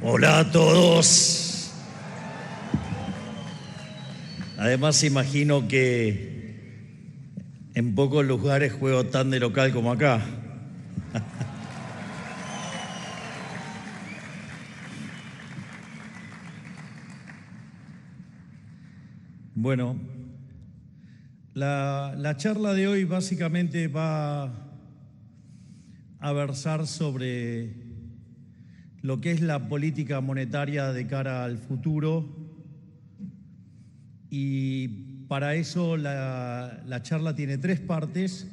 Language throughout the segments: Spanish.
Hola a todos. Además, imagino que en pocos lugares juego tan de local como acá. Bueno, la charla de hoy básicamente va a versar sobre lo que es la política monetaria de cara al futuro, y para eso la charla tiene tres partes.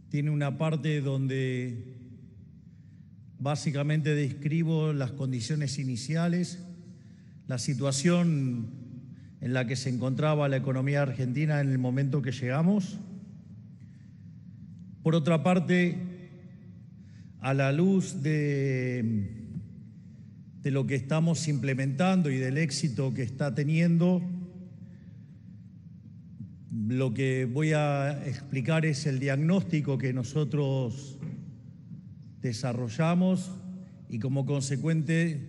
Tiene una parte donde básicamente describo las condiciones iniciales, la situación en la que se encontraba la economía argentina en el momento que llegamos. Por otra parte, a la luz de lo que estamos implementando y del éxito que está teniendo, lo que voy a explicar es el diagnóstico que nosotros desarrollamos y, como consecuente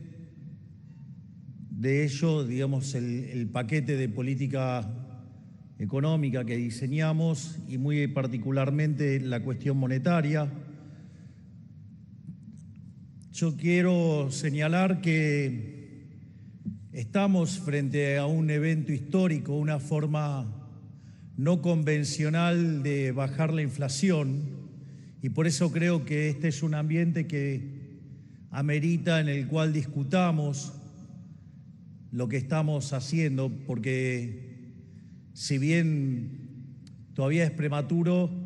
de ello, digamos, el paquete de política económica que diseñamos, y muy particularmente la cuestión monetaria. Yo quiero señalar que estamos frente a un evento histórico, una forma no convencional de bajar la inflación, y por eso creo que este es un ambiente que amerita en el cual discutamos lo que estamos haciendo, porque si bien todavía es prematuro,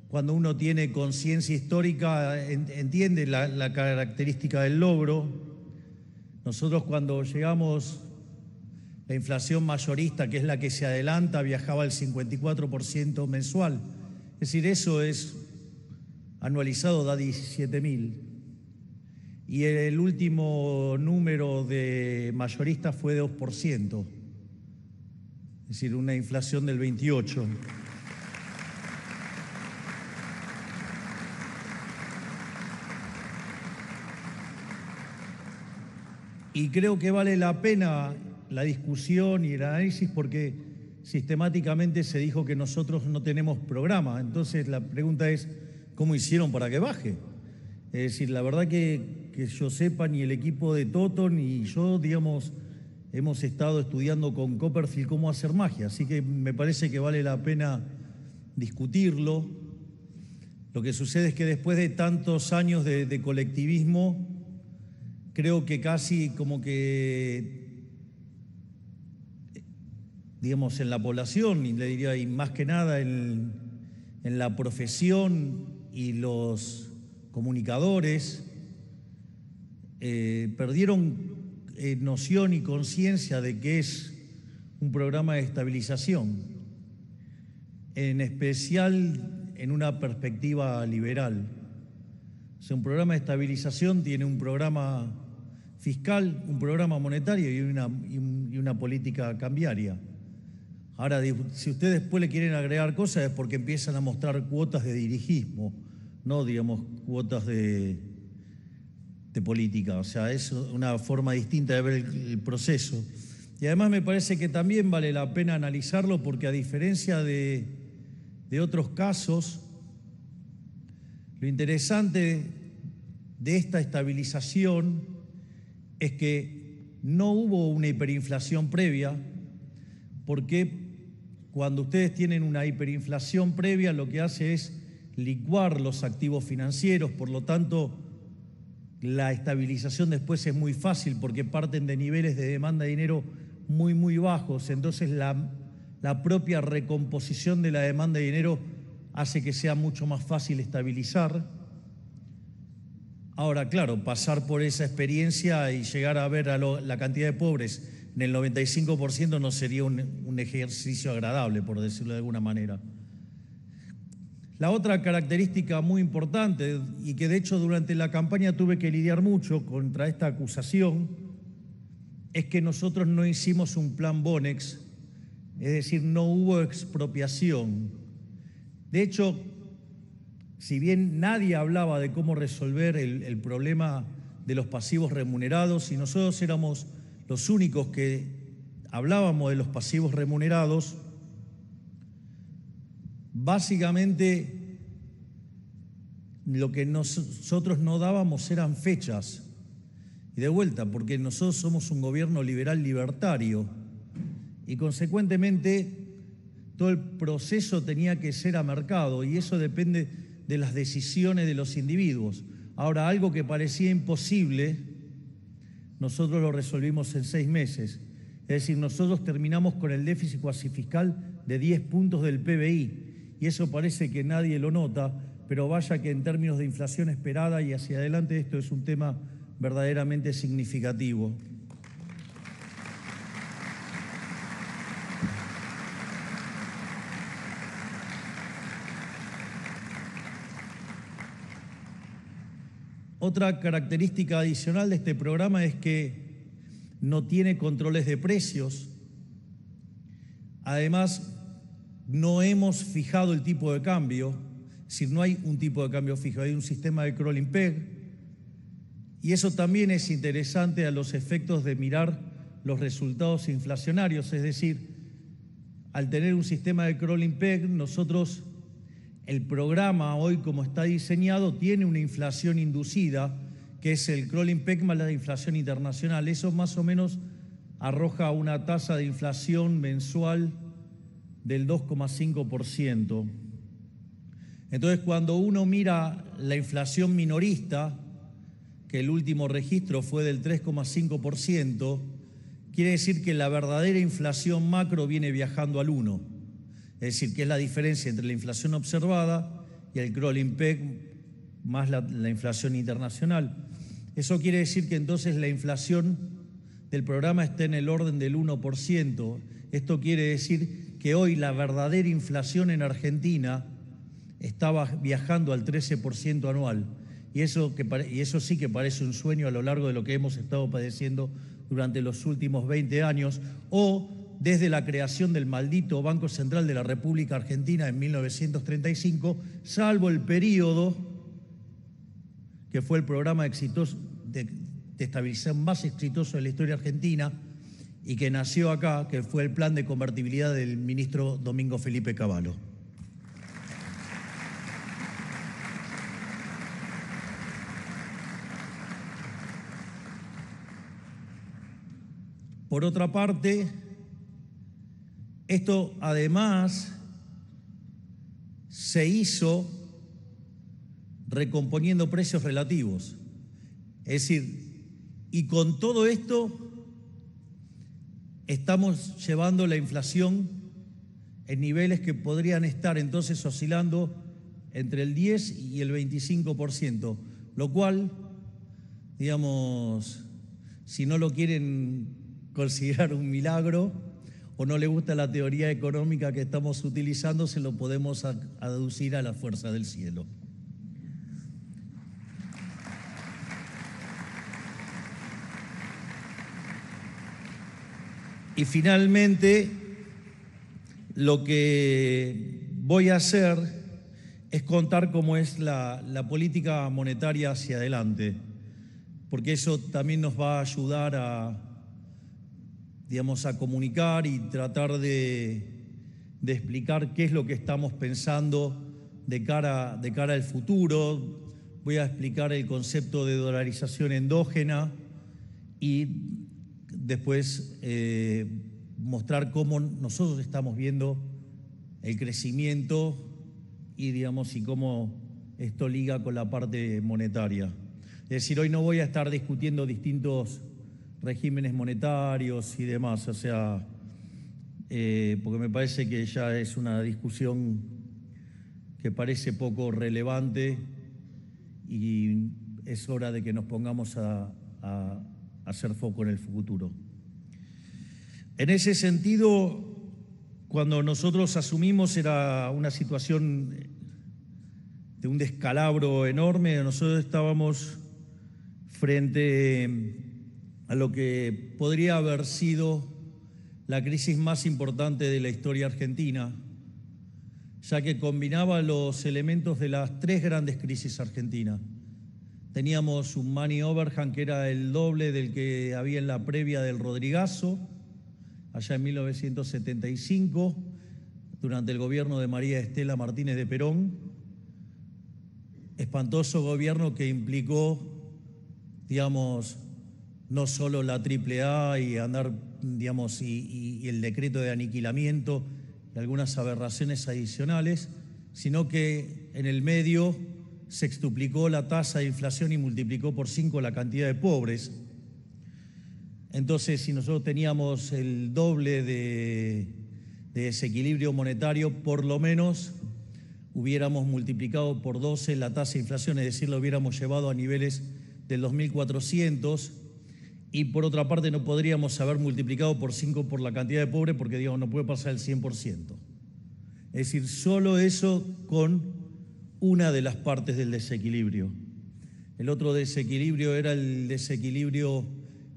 cuando uno tiene conciencia histórica entiende la característica del logro. Nosotros, cuando llegamos, la inflación mayorista, que es la que se adelanta, viajaba al 54% mensual. Es decir, eso es anualizado, da 17.000. Y el último número de mayoristas fue de 2%. Es decir, una inflación del 28%. Y creo que vale la pena la discusión y el análisis, porque sistemáticamente se dijo que nosotros no tenemos programa. Entonces la pregunta es, ¿cómo hicieron para que baje? Es decir, la verdad que yo sepa, ni el equipo de Toto ni yo, digamos, hemos estado estudiando con Copperfield cómo hacer magia. Así que me parece que vale la pena discutirlo. Lo que sucede es que después de tantos años de colectivismo, creo que casi como que, digamos, en la población, y le diría, y más que nada en la profesión y los comunicadores, perdieron noción y conciencia de que es un programa de estabilización, en especial en una perspectiva liberal. O sea, un programa de estabilización tiene un programa fiscal, un programa monetario y una política cambiaria. Ahora, si ustedes después le quieren agregar cosas, es porque empiezan a mostrar cuotas de dirigismo, no, digamos, cuotas de política. O sea, es una forma distinta de ver el proceso. Y además me parece que también vale la pena analizarlo, porque a diferencia de otros casos, lo interesante de esta estabilización es que no hubo una hiperinflación previa, porque cuando ustedes tienen una hiperinflación previa, lo que hace es licuar los activos financieros. Por lo tanto, la estabilización después es muy fácil, porque parten de niveles de demanda de dinero muy, muy bajos. Entonces la propia recomposición de la demanda de dinero hace que sea mucho más fácil estabilizar. Ahora, claro, pasar por esa experiencia y llegar a ver la cantidad de pobres en el 95% no sería un ejercicio agradable, por decirlo de alguna manera. La otra característica muy importante, y que de hecho durante la campaña tuve que lidiar mucho contra esta acusación, es que nosotros no hicimos un plan Bonex, es decir, no hubo expropiación. De hecho, si bien nadie hablaba de cómo resolver el problema de los pasivos remunerados y nosotros éramos los únicos que hablábamos de los pasivos remunerados. Básicamente, lo que nosotros no dábamos eran fechas. Y de vuelta, porque nosotros somos un gobierno liberal libertario y consecuentemente todo el proceso tenía que ser a mercado y eso depende de las decisiones de los individuos. Ahora, algo que parecía imposible, nosotros lo resolvimos en 6 meses. Es decir, nosotros terminamos con el déficit cuasi fiscal de 10 puntos del PBI y eso parece que nadie lo nota, pero vaya que en términos de inflación esperada y hacia adelante esto es un tema verdaderamente significativo. Otra característica adicional de este programa es que no tiene controles de precios. Además, no hemos fijado el tipo de cambio, es decir, no hay un tipo de cambio fijo, hay un sistema de crawling peg. Y eso también es interesante a los efectos de mirar los resultados inflacionarios, es decir, al tener un sistema de crawling peg, nosotros, el programa hoy como está diseñado, tiene una inflación inducida, que es el crawling peg más la inflación internacional. Eso más o menos arroja una tasa de inflación mensual del 2,5%. Entonces, cuando uno mira la inflación minorista, que el último registro fue del 3,5%, quiere decir que la verdadera inflación macro viene viajando al 1%. Es decir, que es la diferencia entre la inflación observada y el crawling peg más la inflación internacional. Eso quiere decir que entonces la inflación del programa está en el orden del 1%. Esto quiere decir que hoy la verdadera inflación en Argentina estaba viajando al 13% anual. Y eso sí que parece un sueño a lo largo de lo que hemos estado padeciendo durante los últimos 20 años, o desde la creación del maldito Banco Central de la República Argentina en 1935, salvo el periodo que fue el programa exitoso de estabilización más exitoso de la historia argentina y que nació acá, que fue el plan de convertibilidad del ministro Domingo Felipe Cavallo. Por otra parte, esto además se hizo recomponiendo precios relativos. Es decir, y con todo esto estamos llevando la inflación en niveles que podrían estar entonces oscilando entre el 10 y el 25%, lo cual, digamos, si no lo quieren considerar un milagro o no le gusta la teoría económica que estamos utilizando, se lo podemos aducir a la fuerza del cielo. Y finalmente, lo que voy a hacer es contar cómo es la política monetaria hacia adelante, porque eso también nos va a ayudar a comunicar y tratar de explicar qué es lo que estamos pensando de cara al futuro. Voy a explicar el concepto de dolarización endógena y después mostrar cómo nosotros estamos viendo el crecimiento y cómo esto liga con la parte monetaria. Es decir, hoy no voy a estar discutiendo distintos regímenes monetarios y demás, porque me parece que ya es una discusión que parece poco relevante y es hora de que nos pongamos a hacer foco en el futuro. En ese sentido, cuando nosotros asumimos era una situación de un descalabro enorme. Nosotros estábamos frente a lo que podría haber sido la crisis más importante de la historia argentina, ya que combinaba los elementos de las 3 grandes crisis argentinas. teníamos un money overhang que era el doble del que había en la previa del Rodrigazo, allá en 1975, durante el gobierno de María Estela Martínez de Perón. Espantoso gobierno que implicó, digamos, no solo la AAA y andar, digamos, y el decreto de aniquilamiento y algunas aberraciones adicionales, sino que en el medio sextuplicó la tasa de inflación y multiplicó por 5 la cantidad de pobres. Entonces, si nosotros teníamos el doble de desequilibrio monetario, por lo menos hubiéramos multiplicado por 12 la tasa de inflación, es decir, lo hubiéramos llevado a niveles del 2400, y por otra parte no podríamos haber multiplicado por 5 por la cantidad de pobres porque, digamos, no puede pasar el 100%. Es decir, solo eso con una de las partes del desequilibrio. El otro desequilibrio era el desequilibrio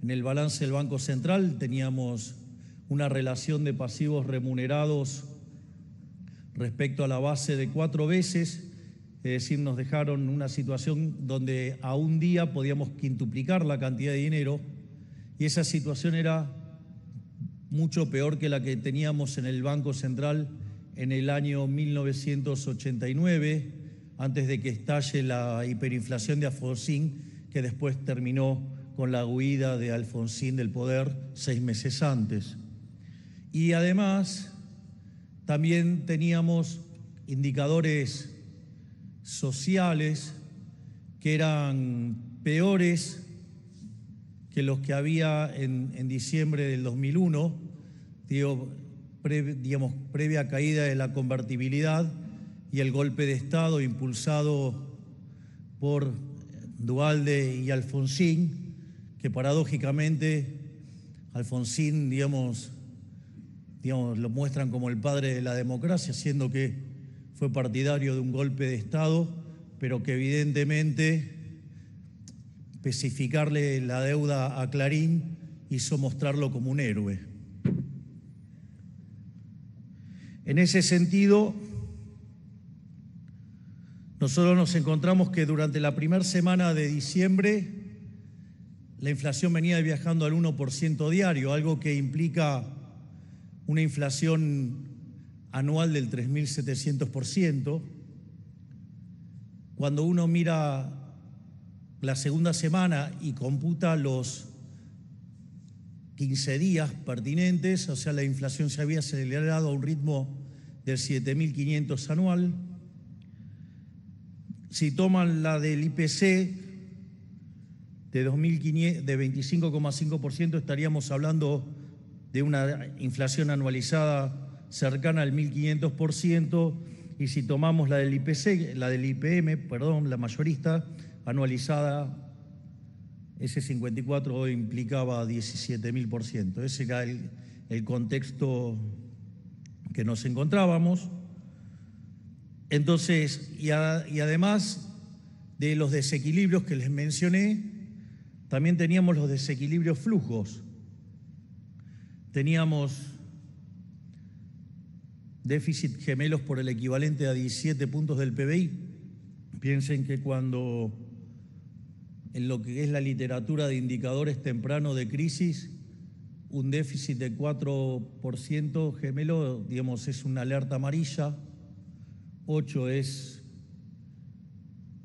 en el balance del Banco Central. Teníamos una relación de pasivos remunerados respecto a la base de 4 veces, es decir, nos dejaron una situación donde a un día podíamos quintuplicar la cantidad de dinero, y esa situación era mucho peor que la que teníamos en el Banco Central en el año 1989, antes de que estalle la hiperinflación de Alfonsín, que después terminó con la huida de Alfonsín del poder 6 meses antes. Y además también teníamos indicadores sociales que eran peores que los que había en diciembre del 2001, previa caída de la convertibilidad y el golpe de Estado impulsado por Duhalde y Alfonsín, que paradójicamente Alfonsín, digamos, lo muestran como el padre de la democracia, siendo que fue partidario de un golpe de Estado, pero que evidentemente especificarle la deuda a Clarín hizo mostrarlo como un héroe. En ese sentido, nosotros nos encontramos que durante la primera semana de diciembre la inflación venía viajando al 1% diario, algo que implica una inflación anual del 3.700%. Cuando uno mira la segunda semana y computa los 15 días pertinentes, o sea, la inflación se había acelerado a un ritmo del 7.500 anual. Si toman la del IPC de 25,5%, estaríamos hablando de una inflación anualizada cercana al 1.500%, y si tomamos la del IPC, la del IPM, perdón, la mayorista, anualizada, ese 54 implicaba 17.000%. Ese era el contexto que nos encontrábamos. Entonces, y además de los desequilibrios que les mencioné, también teníamos los desequilibrios flujos. Teníamos déficit gemelos por el equivalente a 17 puntos del PBI. Piensen que cuando en lo que es la literatura de indicadores tempranos de crisis, un déficit de 4% gemelo, digamos, es una alerta amarilla, 8 es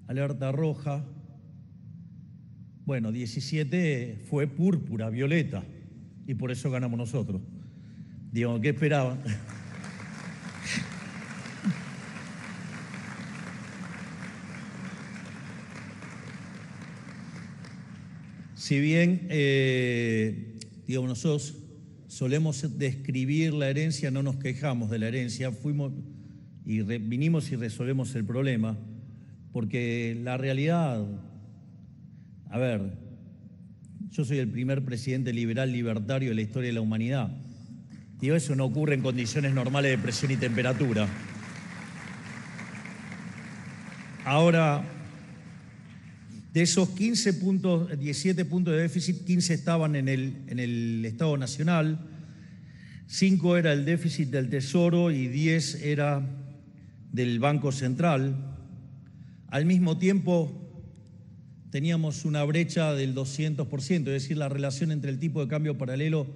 alerta roja, bueno, 17 fue púrpura, violeta, y por eso ganamos nosotros. Digamos, ¿qué esperaban? Si bien, digamos, nosotros solemos describir la herencia, no nos quejamos de la herencia, vinimos y resolvemos el problema, porque la realidad, a ver, yo soy el primer presidente liberal libertario de la historia de la humanidad. Digo, eso no ocurre en condiciones normales de presión y temperatura. Ahora, de esos 17 puntos de déficit, 15 estaban en el Estado Nacional, 5 era el déficit del Tesoro y 10 era del Banco Central. Al mismo tiempo, teníamos una brecha del 200%, es decir, la relación entre el tipo de cambio paralelo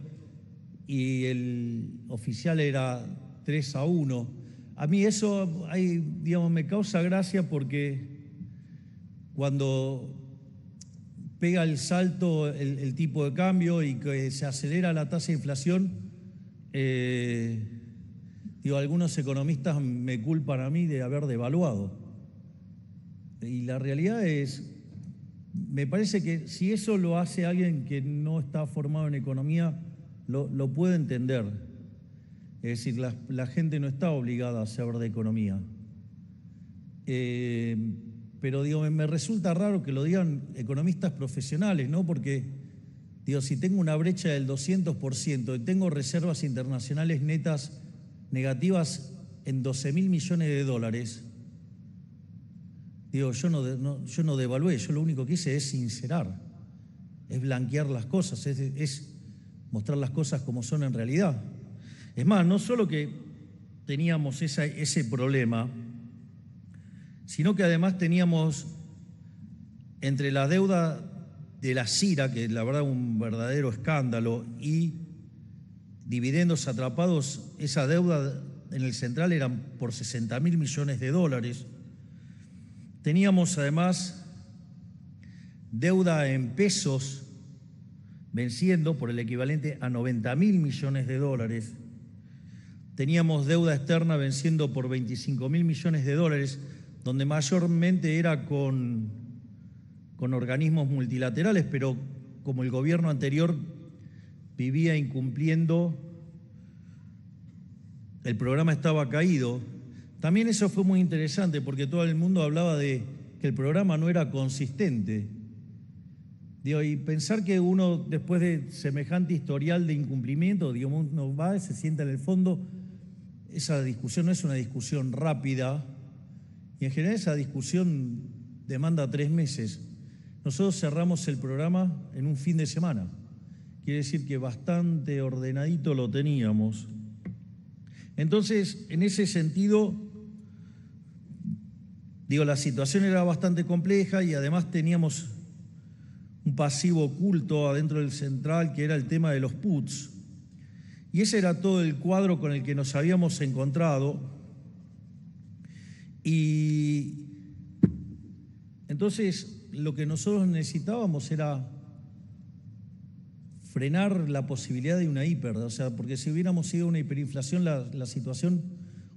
y el oficial era 3-1. A mí eso, digamos, me causa gracia porque cuando pega el salto el tipo de cambio y que se acelera la tasa de inflación, algunos economistas me culpan a mí de haber devaluado. Y la realidad es, me parece que si eso lo hace alguien que no está formado en economía, lo puede entender. Es decir, la gente no está obligada a saber de economía. Pero digo, me resulta raro que lo digan economistas profesionales, ¿no? Porque, digo, si tengo una brecha del 200% y tengo reservas internacionales netas negativas en 12.000 millones de dólares, digo, yo no devalué, yo lo único que hice es sincerar, es blanquear las cosas, es mostrar las cosas como son en realidad. Es más, no solo que teníamos ese problema, sino que además teníamos entre la deuda de la CIRA, que la verdad un verdadero escándalo, y dividendos atrapados, esa deuda en el central eran por 60.000 millones de dólares. Teníamos además deuda en pesos venciendo por el equivalente a 90.000 millones de dólares. Teníamos deuda externa venciendo por 25.000 millones de dólares, donde mayormente era con organismos multilaterales, pero como el gobierno anterior vivía incumpliendo, el programa estaba caído. También eso fue muy interesante porque todo el mundo hablaba de que el programa no era consistente. Y pensar que uno, después de semejante historial de incumplimiento, digamos, uno va y se sienta en el fondo, esa discusión no es una discusión rápida, y en general esa discusión demanda 3 meses. Nosotros cerramos el programa en un fin de semana. Quiere decir que bastante ordenadito lo teníamos. Entonces, en ese sentido, la situación era bastante compleja y además teníamos un pasivo oculto adentro del central que era el tema de los puts. Y ese era todo el cuadro con el que nos habíamos encontrado. Y entonces lo que nosotros necesitábamos era frenar la posibilidad de una hiper, o sea, porque si hubiéramos sido una hiperinflación, la situación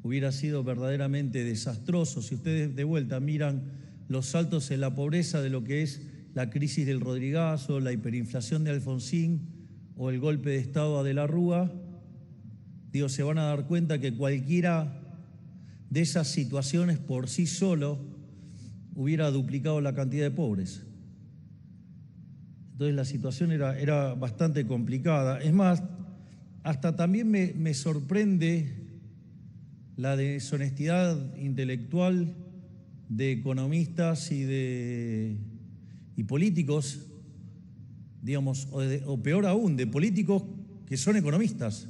hubiera sido verdaderamente desastrosa. Si ustedes de vuelta miran los saltos en la pobreza de lo que es la crisis del Rodrigazo, la hiperinflación de Alfonsín o el golpe de Estado de la Rúa, se van a dar cuenta que cualquiera de esas situaciones por sí solo hubiera duplicado la cantidad de pobres. Entonces la situación era bastante complicada. Es más, hasta también me sorprende la deshonestidad intelectual de economistas y políticos, digamos, o peor aún, de políticos que son economistas.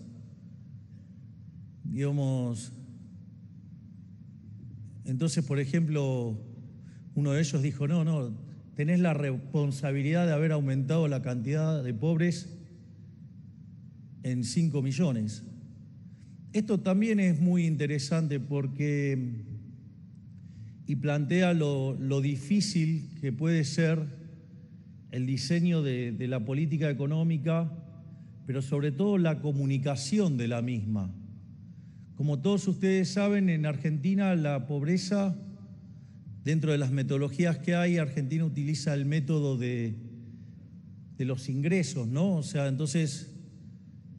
Digamos, entonces, por ejemplo, uno de ellos dijo, no, tenés la responsabilidad de haber aumentado la cantidad de pobres en 5 millones. Esto también es muy interesante porque y plantea lo difícil que puede ser el diseño de la política económica, pero sobre todo la comunicación de la misma. Como todos ustedes saben, en Argentina la pobreza, dentro de las metodologías que hay, Argentina utiliza el método de los ingresos, ¿no? O sea, entonces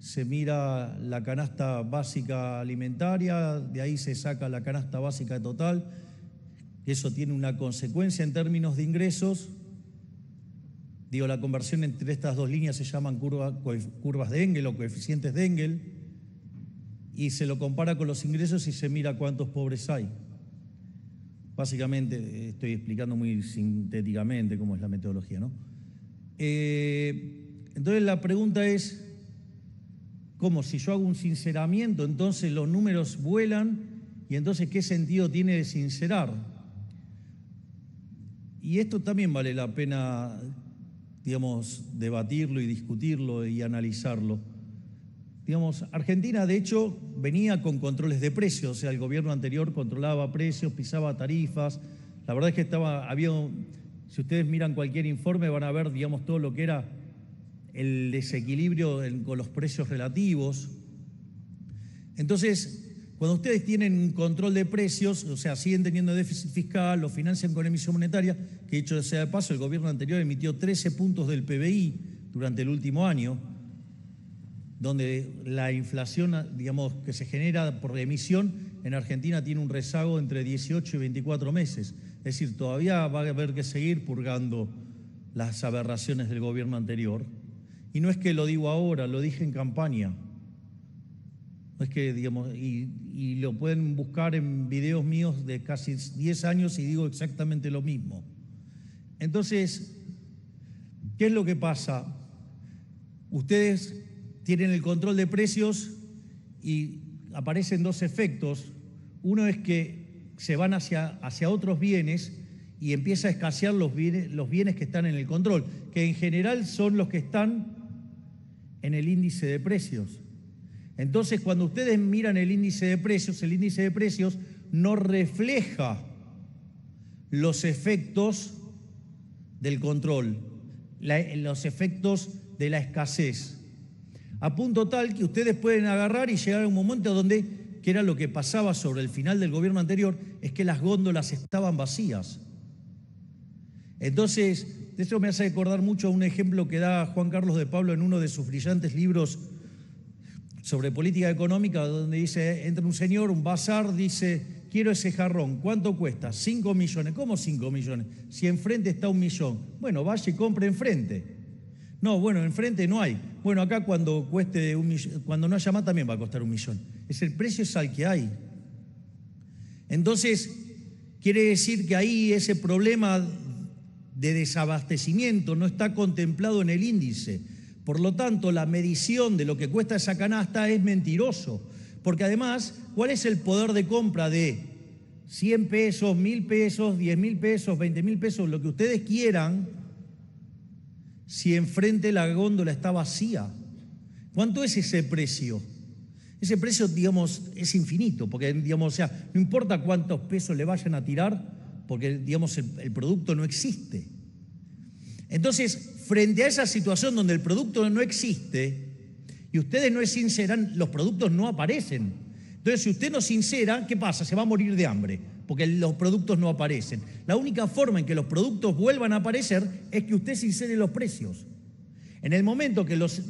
se mira la canasta básica alimentaria, de ahí se saca la canasta básica total, eso tiene una consecuencia en términos de ingresos. La conversión entre estas dos líneas se llaman curvas de Engel o coeficientes de Engel, y se lo compara con los ingresos y se mira cuántos pobres hay. Básicamente, estoy explicando muy sintéticamente cómo es la metodología, ¿no? Entonces la pregunta es, ¿cómo? Si yo hago un sinceramiento, entonces los números vuelan, y entonces ¿qué sentido tiene de sincerar? Y esto también vale la pena, digamos, debatirlo y discutirlo y analizarlo. Digamos, Argentina, de hecho, venía con controles de precios, o sea, el gobierno anterior controlaba precios, pisaba tarifas. La verdad es que si ustedes miran cualquier informe, van a ver, digamos, todo lo que era el desequilibrio con los precios relativos. Entonces, cuando ustedes tienen un control de precios, o sea, siguen teniendo déficit fiscal, lo financian con emisión monetaria, que dicho sea de paso, el gobierno anterior emitió 13 puntos del PBI durante el último año, donde la inflación, digamos, que se genera por emisión en Argentina tiene un rezago entre 18 y 24 meses. Es decir, todavía va a haber que seguir purgando las aberraciones del gobierno anterior. Y no es que lo digo ahora, lo dije en campaña. No es que, digamos, y lo pueden buscar en videos míos de casi 10 años y digo exactamente lo mismo. Entonces, ¿qué es lo que pasa? Ustedes tienen el control de precios y aparecen dos efectos. Uno es que se van hacia otros bienes y empieza a escasear los bienes que están en el control, que en general son los que están en el índice de precios. Entonces, cuando ustedes miran el índice de precios no refleja los efectos del control, los efectos de la escasez. A punto tal que ustedes pueden agarrar y llegar a un momento donde, que era lo que pasaba sobre el final del gobierno anterior, es que las góndolas estaban vacías. Entonces, eso me hace recordar mucho a un ejemplo que da Juan Carlos de Pablo en uno de sus brillantes libros sobre política económica, donde dice, entra un señor, un bazar, dice, quiero ese jarrón, ¿cuánto cuesta? 5 millones. ¿Cómo 5 millones? Si enfrente está 1 millón. Bueno, vaya y compre enfrente. No, bueno, enfrente no hay. Bueno, acá cuando cueste 1 millón, cuando no haya más también va a costar 1 millón. El precio es al que hay. Entonces, quiere decir que ahí ese problema de desabastecimiento no está contemplado en el índice. Por lo tanto, la medición de lo que cuesta esa canasta es mentiroso. Porque además, ¿cuál es el poder de compra de 100 pesos, 1.000 pesos, 10.000 pesos, 20.000 pesos, lo que ustedes quieran, si enfrente la góndola está vacía? ¿Cuánto es ese precio? Ese precio, digamos, es infinito, porque, digamos, o sea, no importa cuántos pesos le vayan a tirar, porque, digamos, el producto no existe. Entonces, frente a esa situación donde el producto no existe y ustedes no sinceran, los productos no aparecen. Entonces, si usted no sincera, ¿qué pasa? Se va a morir de hambre, porque los productos no aparecen. La única forma en que los productos vuelvan a aparecer es que usted sincere los precios. En el momento que los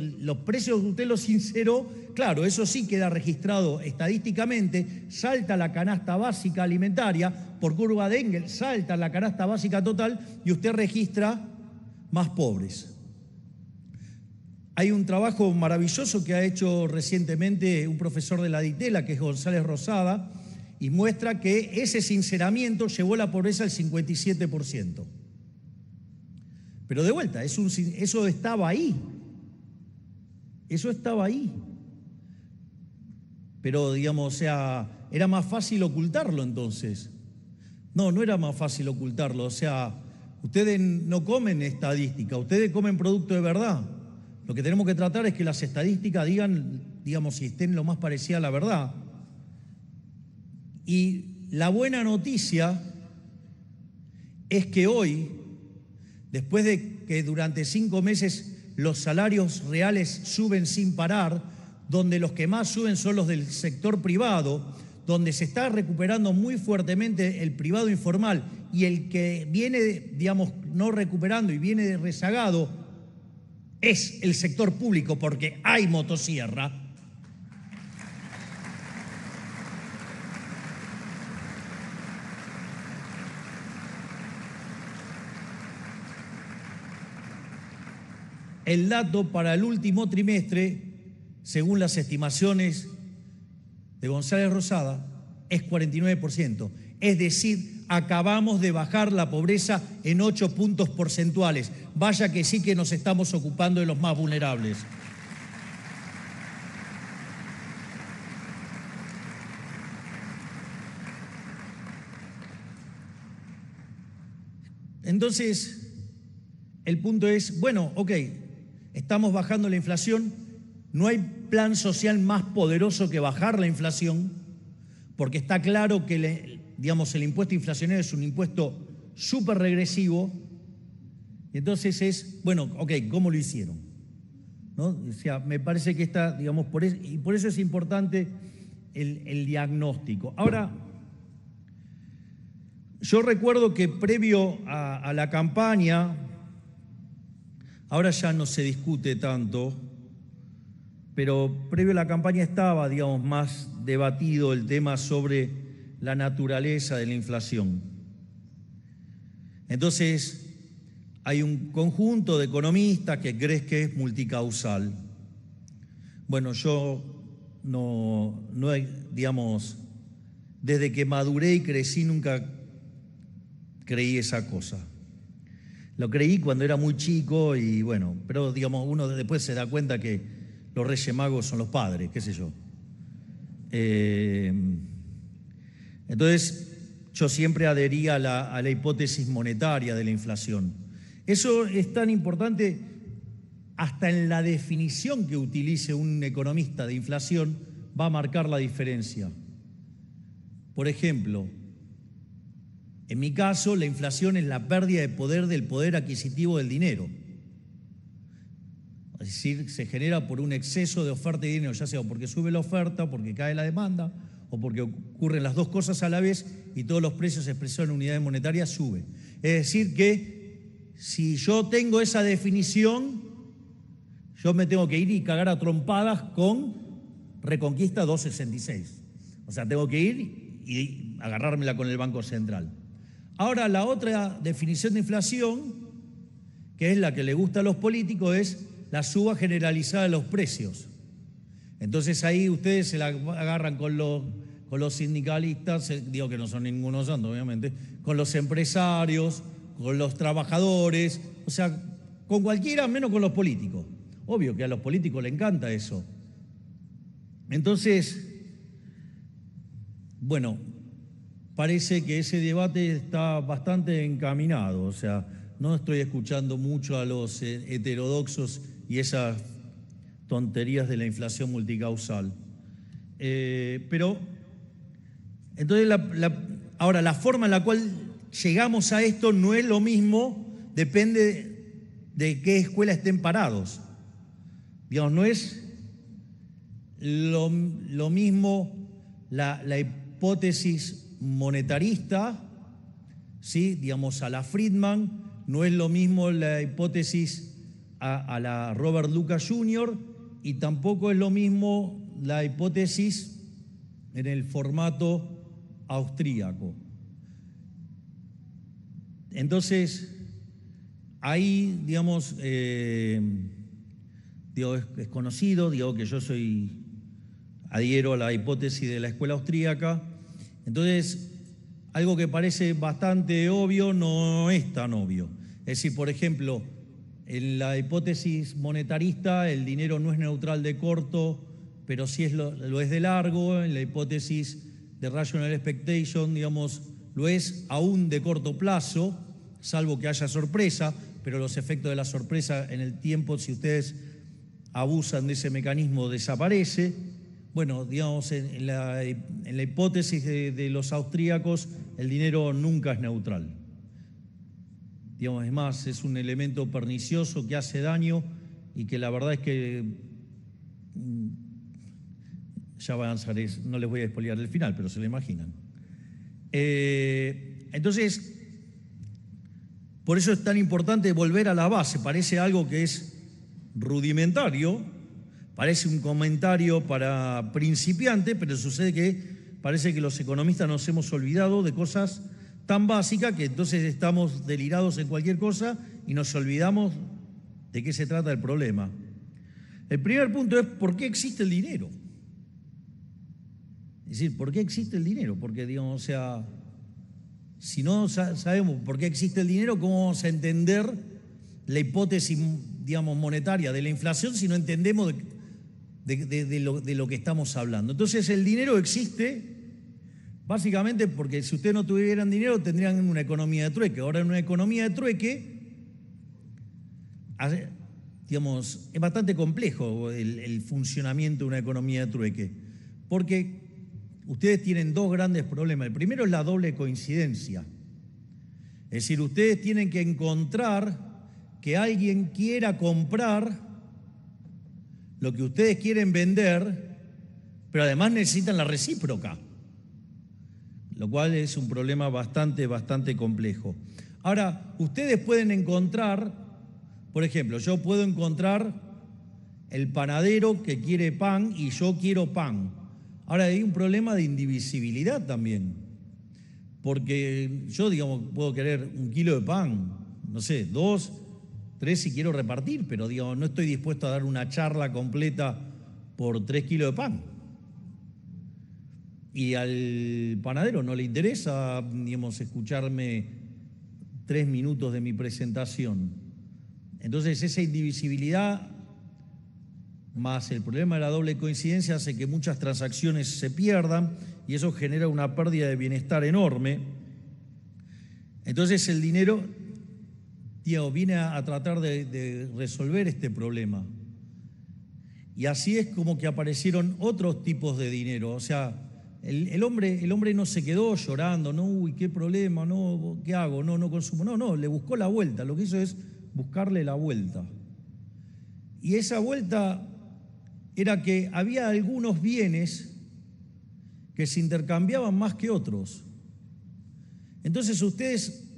precios usted los sinceró, claro, eso sí queda registrado estadísticamente, salta la canasta básica alimentaria, por curva de Engel, salta la canasta básica total y usted registra más pobres. Hay un trabajo maravilloso que ha hecho recientemente un profesor de la DITELA, que es González Rosada, y muestra que ese sinceramiento llevó la pobreza al 57%. Pero de vuelta, eso estaba ahí. Eso estaba ahí. Pero, digamos, o sea, era más fácil ocultarlo entonces. No, no era más fácil ocultarlo. O sea, ustedes no comen estadística, ustedes comen producto de verdad. Lo que tenemos que tratar es que las estadísticas digan, digamos, si estén lo más parecida a la verdad. Y la buena noticia es que hoy, después de que durante 5 meses los salarios reales suben sin parar, donde los que más suben son los del sector privado, donde se está recuperando muy fuertemente el privado informal y el que viene, digamos, no recuperando y viene rezagado es el sector público, porque hay motosierra. El dato para el último trimestre, según las estimaciones de González Rosada, es 49%. Es decir, acabamos de bajar la pobreza en 8 puntos porcentuales. Vaya que sí que nos estamos ocupando de los más vulnerables. Entonces, el punto es, bueno, ok, estamos bajando la inflación, no hay plan social más poderoso que bajar la inflación, porque está claro que el impuesto inflacionario es un impuesto súper regresivo, y entonces es, bueno, ok, ¿cómo lo hicieron? ¿No? O sea, me parece que está, y por eso es importante el diagnóstico. Ahora, yo recuerdo que previo a la campaña, ahora ya no se discute tanto, pero previo a la campaña estaba, más debatido el tema sobre la naturaleza de la inflación. Entonces, hay un conjunto de economistas que creen que es multicausal. Bueno, yo no desde que maduré y crecí nunca creí esa cosa. Lo creí cuando era muy chico y bueno, pero uno después se da cuenta que los Reyes Magos son los padres, qué sé yo. Entonces, yo siempre adhería a la hipótesis monetaria de la inflación. Eso es tan importante hasta en la definición que utilice un economista de inflación va a marcar la diferencia. Por ejemplo, en mi caso, la inflación es la pérdida de poder del poder adquisitivo del dinero. Es decir, se genera por un exceso de oferta de dinero, ya sea porque sube la oferta, porque cae la demanda, o porque ocurren las dos cosas a la vez y todos los precios expresados en unidades monetarias suben. Es decir, que si yo tengo esa definición, yo me tengo que ir y cagar a trompadas con Reconquista 266. O sea, tengo que ir y agarrármela con el Banco Central. Ahora, la otra definición de inflación, que es la que le gusta a los políticos, es la suba generalizada de los precios. Entonces ahí ustedes se la agarran con los sindicalistas, digo que no son ninguno santo, obviamente, con los empresarios, con los trabajadores, o sea, con cualquiera menos con los políticos. Obvio que a los políticos les encanta eso. Entonces, bueno, parece que ese debate está bastante encaminado, o sea, no estoy escuchando mucho a los heterodoxos y esas tonterías de la inflación multicausal. Pero, entonces, ahora, la forma en la cual llegamos a esto no es lo mismo, depende de qué escuela estén parados. No es lo mismo la hipótesis monetarista, ¿sí? A la Friedman, no es lo mismo la hipótesis a la Robert Lucas Jr. y tampoco es lo mismo la hipótesis en el formato austríaco. Entonces, ahí, es conocido, que yo adhiero a la hipótesis de la escuela austríaca. Entonces, algo que parece bastante obvio no es tan obvio. Es decir, por ejemplo, en la hipótesis monetarista el dinero no es neutral de corto, pero sí lo es de largo. En la hipótesis de rational expectation, lo es aún de corto plazo, salvo que haya sorpresa, pero los efectos de la sorpresa en el tiempo, si ustedes abusan de ese mecanismo, desaparece. Bueno, en la hipótesis de los austríacos, el dinero nunca es neutral. Es más, es un elemento pernicioso que hace daño y que la verdad es que ya va a avanzar, no les voy a spoilear el final, pero se lo imaginan. Entonces, por eso es tan importante volver a la base. Parece algo que es rudimentario, parece un comentario para principiantes, pero sucede que parece que los economistas nos hemos olvidado de cosas tan básicas que entonces estamos delirados en cualquier cosa y nos olvidamos de qué se trata el problema. El primer punto es ¿por qué existe el dinero? Es decir, ¿por qué existe el dinero? Porque, si no sabemos por qué existe el dinero, ¿cómo vamos a entender la hipótesis, monetaria de la inflación si no entendemos de lo que estamos hablando? Entonces, el dinero existe Básicamente porque si ustedes no tuvieran dinero tendrían una economía de trueque. Ahora en una economía de trueque, digamos, es bastante complejo el funcionamiento de una economía de trueque, porque ustedes tienen dos grandes problemas. El primero es la doble coincidencia. Es decir, ustedes tienen que encontrar que alguien quiera comprar lo que ustedes quieren vender, pero además necesitan la recíproca, lo cual es un problema bastante complejo. Ahora, ustedes pueden encontrar, por ejemplo, yo puedo encontrar el panadero que quiere pan y yo quiero pan. Ahora, hay un problema de indivisibilidad también, porque yo, digamos, puedo querer 1 kilo de pan, no sé, 2, 3 si quiero repartir, pero digamos, no estoy dispuesto a dar una charla completa por 3 kilos de pan. Y al panadero no le interesa, digamos, escucharme 3 minutos de mi presentación. Entonces, esa indivisibilidad más el problema de la doble coincidencia hace que muchas transacciones se pierdan y eso genera una pérdida de bienestar enorme. Entonces, el dinero, Diego, viene a tratar de resolver este problema. Y así es como que aparecieron otros tipos de dinero. O sea, el hombre no se quedó llorando, no, uy, qué problema, no, ¿qué hago? No consumo. No, le buscó la vuelta. Lo que hizo es buscarle la vuelta. Y esa vuelta era que había algunos bienes que se intercambiaban más que otros. Entonces ustedes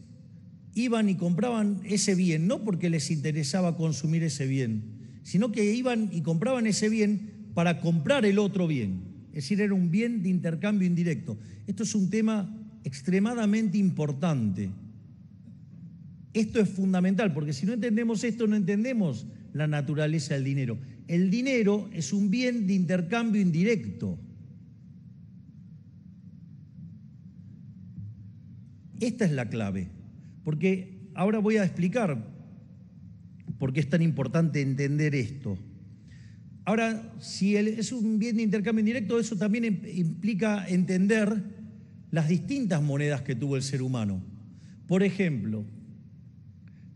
iban y compraban ese bien, no porque les interesaba consumir ese bien, sino que iban y compraban ese bien para comprar el otro bien. Es decir, era un bien de intercambio indirecto. Esto es un tema extremadamente importante. Esto es fundamental, porque si no entendemos esto, no entendemos la naturaleza del dinero. El dinero es un bien de intercambio indirecto. Esta es la clave, porque ahora voy a explicar por qué es tan importante entender esto. Ahora, si es un bien de intercambio indirecto, eso también implica entender las distintas monedas que tuvo el ser humano. Por ejemplo,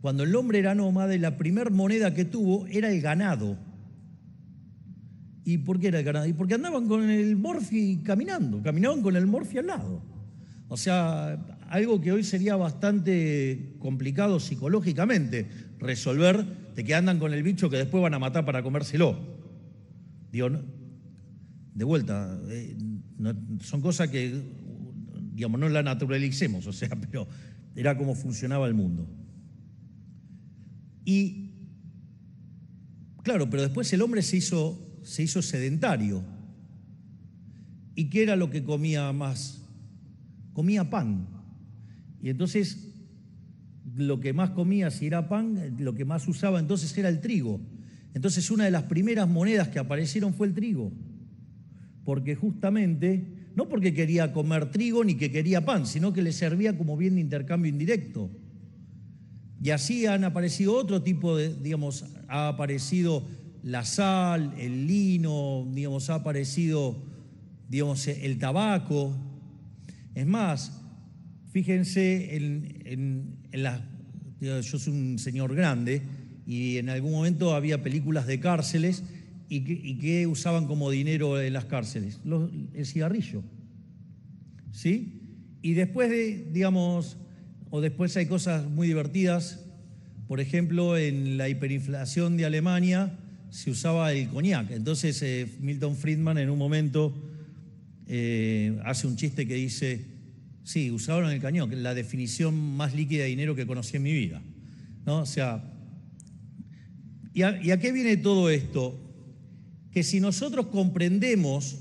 cuando el hombre era nómade, la primera moneda que tuvo era el ganado. ¿Y por qué era el ganado? Y porque andaban con el morfi caminaban con el morfi al lado. O sea, algo que hoy sería bastante complicado psicológicamente resolver, de que andan con el bicho que después van a matar para comérselo. Digo, de vuelta, son cosas que, digamos, no la naturalicemos, o sea, pero era como funcionaba el mundo. Y, claro, pero después el hombre se hizo sedentario. ¿Y qué era lo que comía más? Comía pan. Y entonces, lo que más comía, si era pan, lo que más usaba entonces era el trigo. Entonces, una de las primeras monedas que aparecieron fue el trigo. Porque justamente, no porque quería comer trigo ni que quería pan, sino que le servía como bien de intercambio indirecto. Y así han aparecido otro tipo de, digamos, ha aparecido la sal, el lino, digamos, ha aparecido, digamos, el tabaco. Es más, fíjense en las... Yo soy un señor grande y en algún momento había películas de cárceles y que usaban como dinero en las cárceles, el cigarrillo, ¿sí? Y después después hay cosas muy divertidas. Por ejemplo, en la hiperinflación de Alemania se usaba el coñac. Entonces Milton Friedman en un momento hace un chiste que dice, sí, usaron el coñac, la definición más líquida de dinero que conocí en mi vida, ¿no? O sea, ¿y a qué viene todo esto? Que si nosotros comprendemos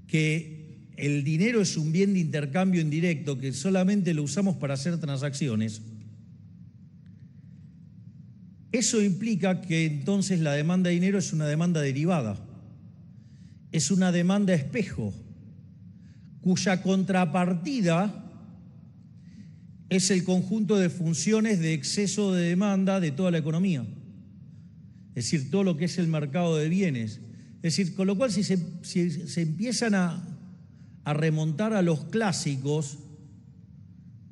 que el dinero es un bien de intercambio indirecto, que solamente lo usamos para hacer transacciones, eso implica que entonces la demanda de dinero es una demanda derivada, es una demanda espejo, cuya contrapartida es el conjunto de funciones de exceso de demanda de toda la economía, es decir, todo lo que es el mercado de bienes. Es decir, con lo cual si se empiezan a a remontar a los clásicos,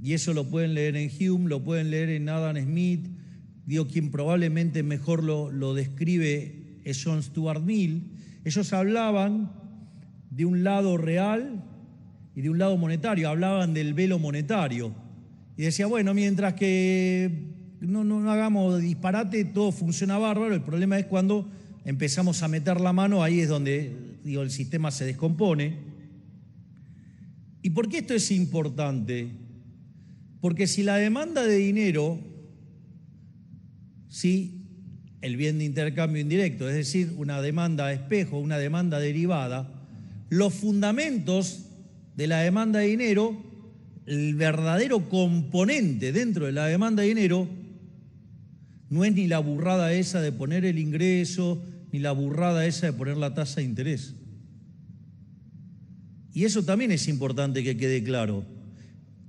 y eso lo pueden leer en Hume, lo pueden leer en Adam Smith, quien probablemente mejor lo describe es John Stuart Mill. Ellos hablaban de un lado real y de un lado monetario, hablaban del velo monetario. Y decía, bueno, mientras que no hagamos disparate, todo funciona bárbaro, el problema es cuando empezamos a meter la mano, ahí es donde el sistema se descompone. ¿Y por qué esto es importante? Porque si la demanda de dinero, si el bien de intercambio indirecto, es decir, una demanda a espejo, una demanda derivada, los fundamentos de la demanda de dinero, el verdadero componente dentro de la demanda de dinero, no es ni la burrada esa de poner el ingreso, ni la burrada esa de poner la tasa de interés. Y eso también es importante que quede claro.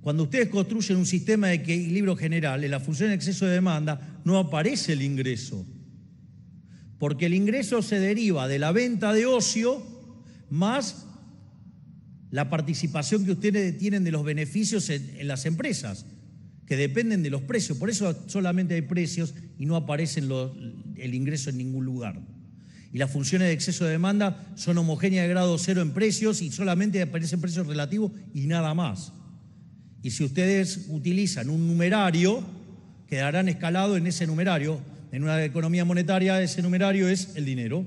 Cuando ustedes construyen un sistema de equilibrio general, en la función de exceso de demanda, no aparece el ingreso. Porque el ingreso se deriva de la venta de ocio más la participación que ustedes tienen de los beneficios en las empresas, que dependen de los precios. Por eso solamente hay precios y no aparece el ingreso en ningún lugar. Y las funciones de exceso de demanda son homogéneas de grado cero en precios y solamente aparecen precios relativos y nada más. Y si ustedes utilizan un numerario, quedarán escalados en ese numerario. En una economía monetaria ese numerario es el dinero.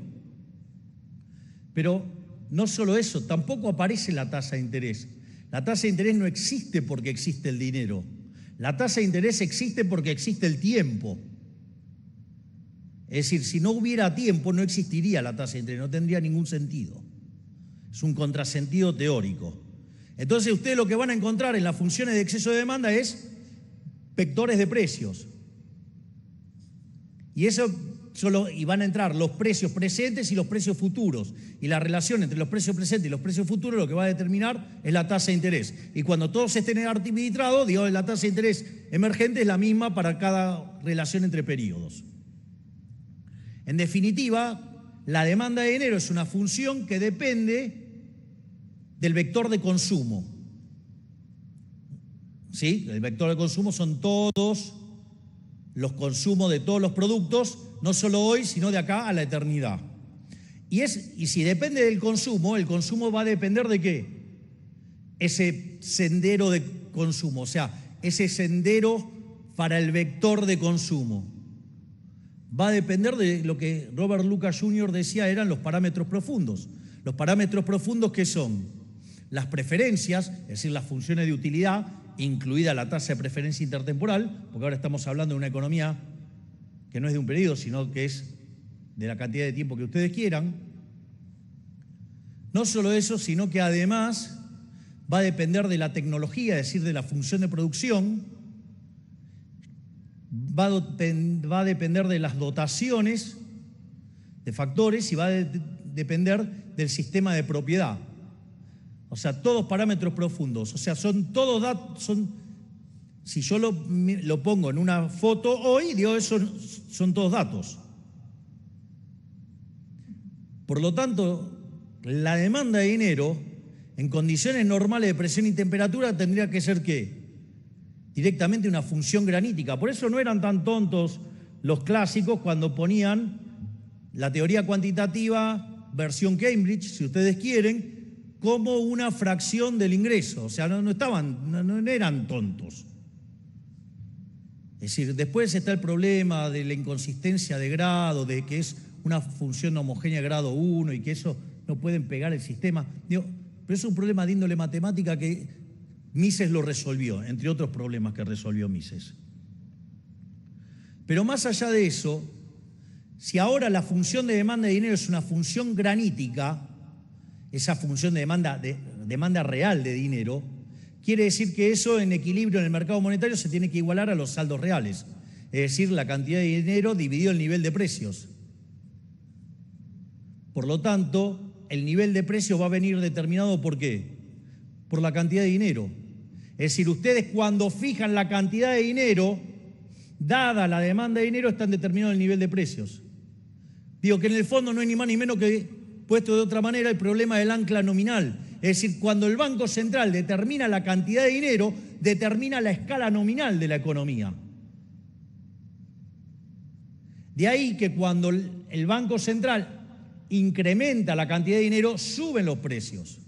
Pero no solo eso, tampoco aparece la tasa de interés. La tasa de interés no existe porque existe el dinero. La tasa de interés existe porque existe el tiempo. Es decir, si no hubiera tiempo no existiría la tasa de interés, no tendría ningún sentido. Es un contrasentido teórico. Entonces ustedes lo que van a encontrar en las funciones de exceso de demanda es vectores de precios. Y van a entrar los precios presentes y los precios futuros. Y la relación entre los precios presentes y los precios futuros lo que va a determinar es la tasa de interés. Y cuando todos estén arbitrados, la tasa de interés emergente es la misma para cada relación entre periodos. En definitiva, la demanda de dinero es una función que depende del vector de consumo. ¿Sí? El vector de consumo son todos los consumos de todos los productos, no solo hoy, sino de acá a la eternidad. Y si depende del consumo, el consumo va a depender de ¿qué? Ese sendero de consumo, o sea, ese sendero para el vector de consumo. Va a depender de lo que Robert Lucas Jr. decía eran los parámetros profundos. Los parámetros profundos, ¿qué son? Las preferencias, es decir, las funciones de utilidad, incluida la tasa de preferencia intertemporal, porque ahora estamos hablando de una economía que no es de un periodo, sino que es de la cantidad de tiempo que ustedes quieran. No solo eso, sino que además va a depender de la tecnología, es decir, de la función de producción, va a depender de las dotaciones de factores y va a depender del sistema de propiedad. O sea, todos parámetros profundos. O sea, son todos datos. Si yo lo pongo en una foto hoy, son todos datos. Por lo tanto, la demanda de dinero en condiciones normales de presión y temperatura tendría que ser ¿qué? Directamente una función granítica. Por eso no eran tan tontos los clásicos cuando ponían la teoría cuantitativa versión Cambridge, si ustedes quieren, como una fracción del ingreso. O sea, no eran tontos. Es decir, después está el problema de la inconsistencia de grado, de que es una función homogénea de grado 1 y que eso no pueden pegar el sistema. Pero es un problema de índole matemática que Mises lo resolvió, entre otros problemas que resolvió Mises. Pero más allá de eso, si ahora la función de demanda de dinero es una función granítica, esa función de demanda real de dinero, quiere decir que eso en equilibrio en el mercado monetario se tiene que igualar a los saldos reales, es decir, la cantidad de dinero dividido el nivel de precios. Por lo tanto, el nivel de precios va a venir determinado ¿por qué? Por la cantidad de dinero. Es decir, ustedes cuando fijan la cantidad de dinero, dada la demanda de dinero, están determinando el nivel de precios. Digo que en el fondo no es ni más ni menos que, puesto de otra manera, el problema del ancla nominal. Es decir, cuando el Banco Central determina la cantidad de dinero, determina la escala nominal de la economía. De ahí que cuando el Banco Central incrementa la cantidad de dinero, suben los precios.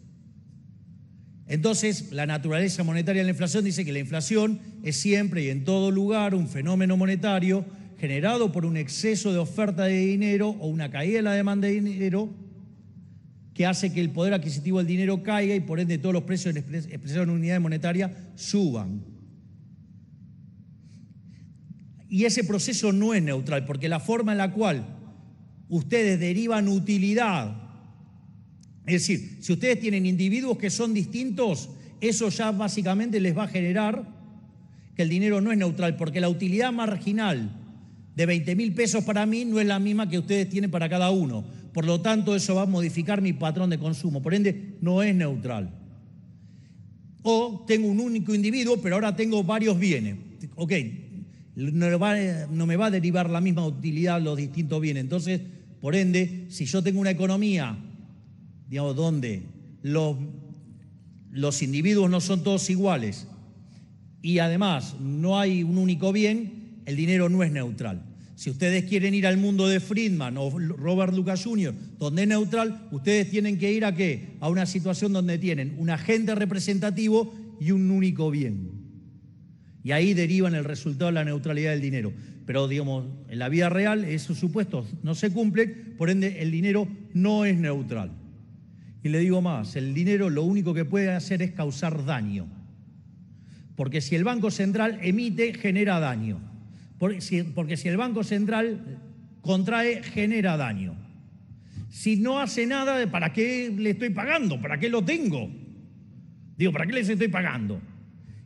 Entonces, la naturaleza monetaria de la inflación dice que la inflación es siempre y en todo lugar un fenómeno monetario generado por un exceso de oferta de dinero o una caída de la demanda de dinero que hace que el poder adquisitivo del dinero caiga y por ende todos los precios expresados en unidades monetarias suban. Y ese proceso no es neutral, porque la forma en la cual ustedes derivan utilidad, es decir, si ustedes tienen individuos que son distintos, eso ya básicamente les va a generar que el dinero no es neutral, porque la utilidad marginal de 20.000 pesos para mí no es la misma que ustedes tienen para cada uno. Por lo tanto, eso va a modificar mi patrón de consumo. Por ende, no es neutral. O tengo un único individuo, pero ahora tengo varios bienes. Ok, no me va a derivar la misma utilidad los distintos bienes. Entonces, por ende, si yo tengo una economía, digamos, donde los individuos no son todos iguales y además no hay un único bien, el dinero no es neutral. Si ustedes quieren ir al mundo de Friedman o Robert Lucas Jr., donde es neutral, ustedes tienen que ir ¿a qué? A una situación donde tienen un agente representativo y un único bien. Y ahí derivan el resultado de la neutralidad del dinero. Pero, digamos, en la vida real esos supuestos no se cumplen, por ende el dinero no es neutral. Y le digo más, el dinero lo único que puede hacer es causar daño. Porque si el Banco Central emite, genera daño. Porque si el Banco Central contrae, genera daño. Si no hace nada, ¿para qué le estoy pagando? ¿Para qué lo tengo? Digo, ¿para qué les estoy pagando?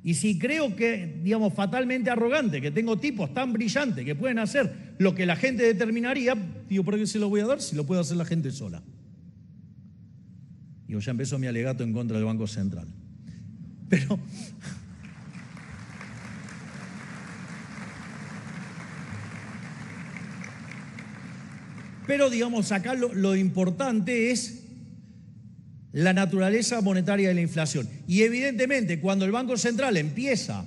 Y si creo que, digamos, fatalmente arrogante, que tengo tipos tan brillantes que pueden hacer lo que la gente determinaría, digo, ¿por qué se lo voy a dar si lo puede hacer la gente sola? Digo, ya empezó mi alegato en contra del Banco Central. Pero digamos, acá lo importante es la naturaleza monetaria de la inflación. Y evidentemente, cuando el Banco Central empieza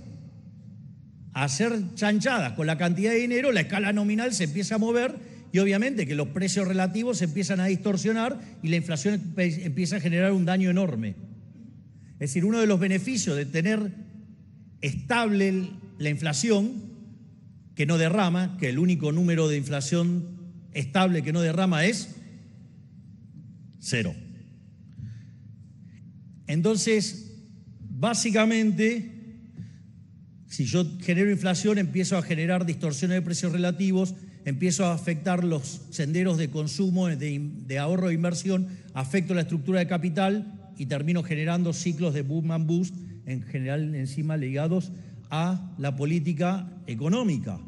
a hacer chanchadas con la cantidad de dinero, la escala nominal se empieza a mover y obviamente que los precios relativos se empiezan a distorsionar y la inflación empieza a generar un daño enorme. Es decir, uno de los beneficios de tener estable la inflación, que no derrama, que el único número de inflación estable que no derrama es 0. Entonces, básicamente, si yo genero inflación, empiezo a generar distorsiones de precios relativos, empiezo a afectar los senderos de consumo, de ahorro e inversión, afecto la estructura de capital y termino generando ciclos de boom and bust, en general encima ligados a la política económica.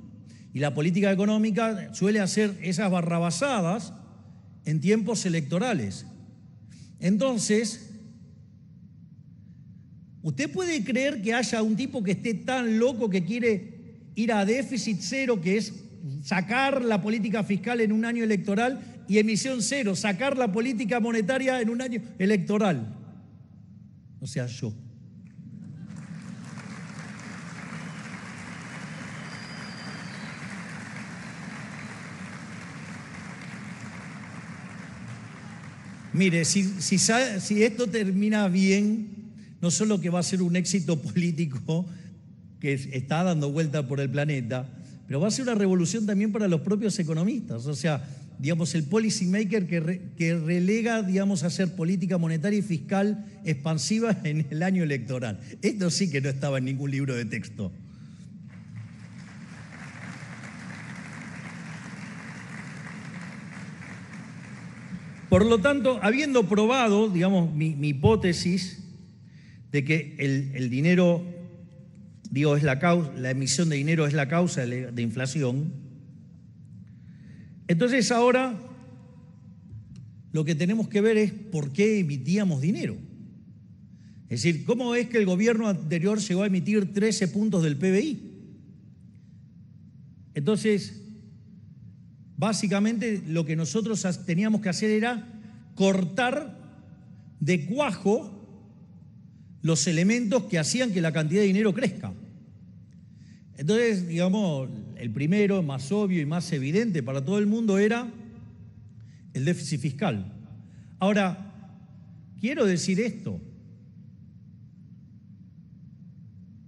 Y la política económica suele hacer esas barrabasadas en tiempos electorales. Entonces, ¿usted puede creer que haya un tipo que esté tan loco que quiere ir a déficit cero, que es sacar la política fiscal en un año electoral, y emisión cero, sacar la política monetaria en un año electoral? O sea, yo. Mire, si esto termina bien, no solo que va a ser un éxito político que está dando vuelta por el planeta, pero va a ser una revolución también para los propios economistas. O sea, digamos, el policy maker que relega, digamos, a hacer política monetaria y fiscal expansiva en el año electoral. Esto sí que no estaba en ningún libro de texto. Por lo tanto, habiendo probado, digamos, mi hipótesis de que el dinero, digo, es la emisión de dinero es la causa de inflación, entonces ahora lo que tenemos que ver es por qué emitíamos dinero. Es decir, ¿cómo es que el gobierno anterior llegó a emitir 13 puntos del PBI? Entonces, básicamente lo que nosotros teníamos que hacer era cortar de cuajo los elementos que hacían que la cantidad de dinero crezca. Entonces, digamos, el primero, más obvio y más evidente para todo el mundo era el déficit fiscal. Ahora, quiero decir esto.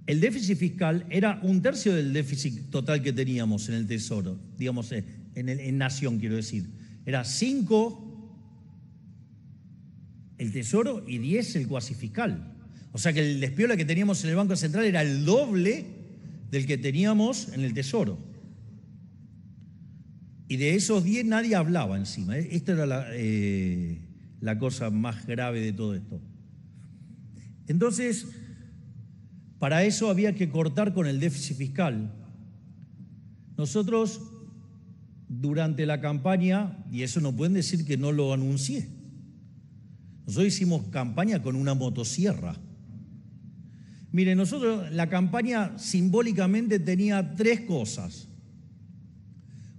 El déficit fiscal era 1/3 del déficit total que teníamos en el Tesoro, digamos, en Nación, quiero decir. Era 5 el Tesoro y 10 el cuasi fiscal. O sea que el despiola que teníamos en el Banco Central era el doble del que teníamos en el Tesoro. Y de esos 10 nadie hablaba encima. Esta era la cosa más grave de todo esto. Entonces, para eso había que cortar con el déficit fiscal. Nosotros, durante la campaña, y eso no pueden decir que no lo anuncié, nosotros hicimos campaña con una motosierra. Miren, nosotros la campaña simbólicamente tenía 3 cosas.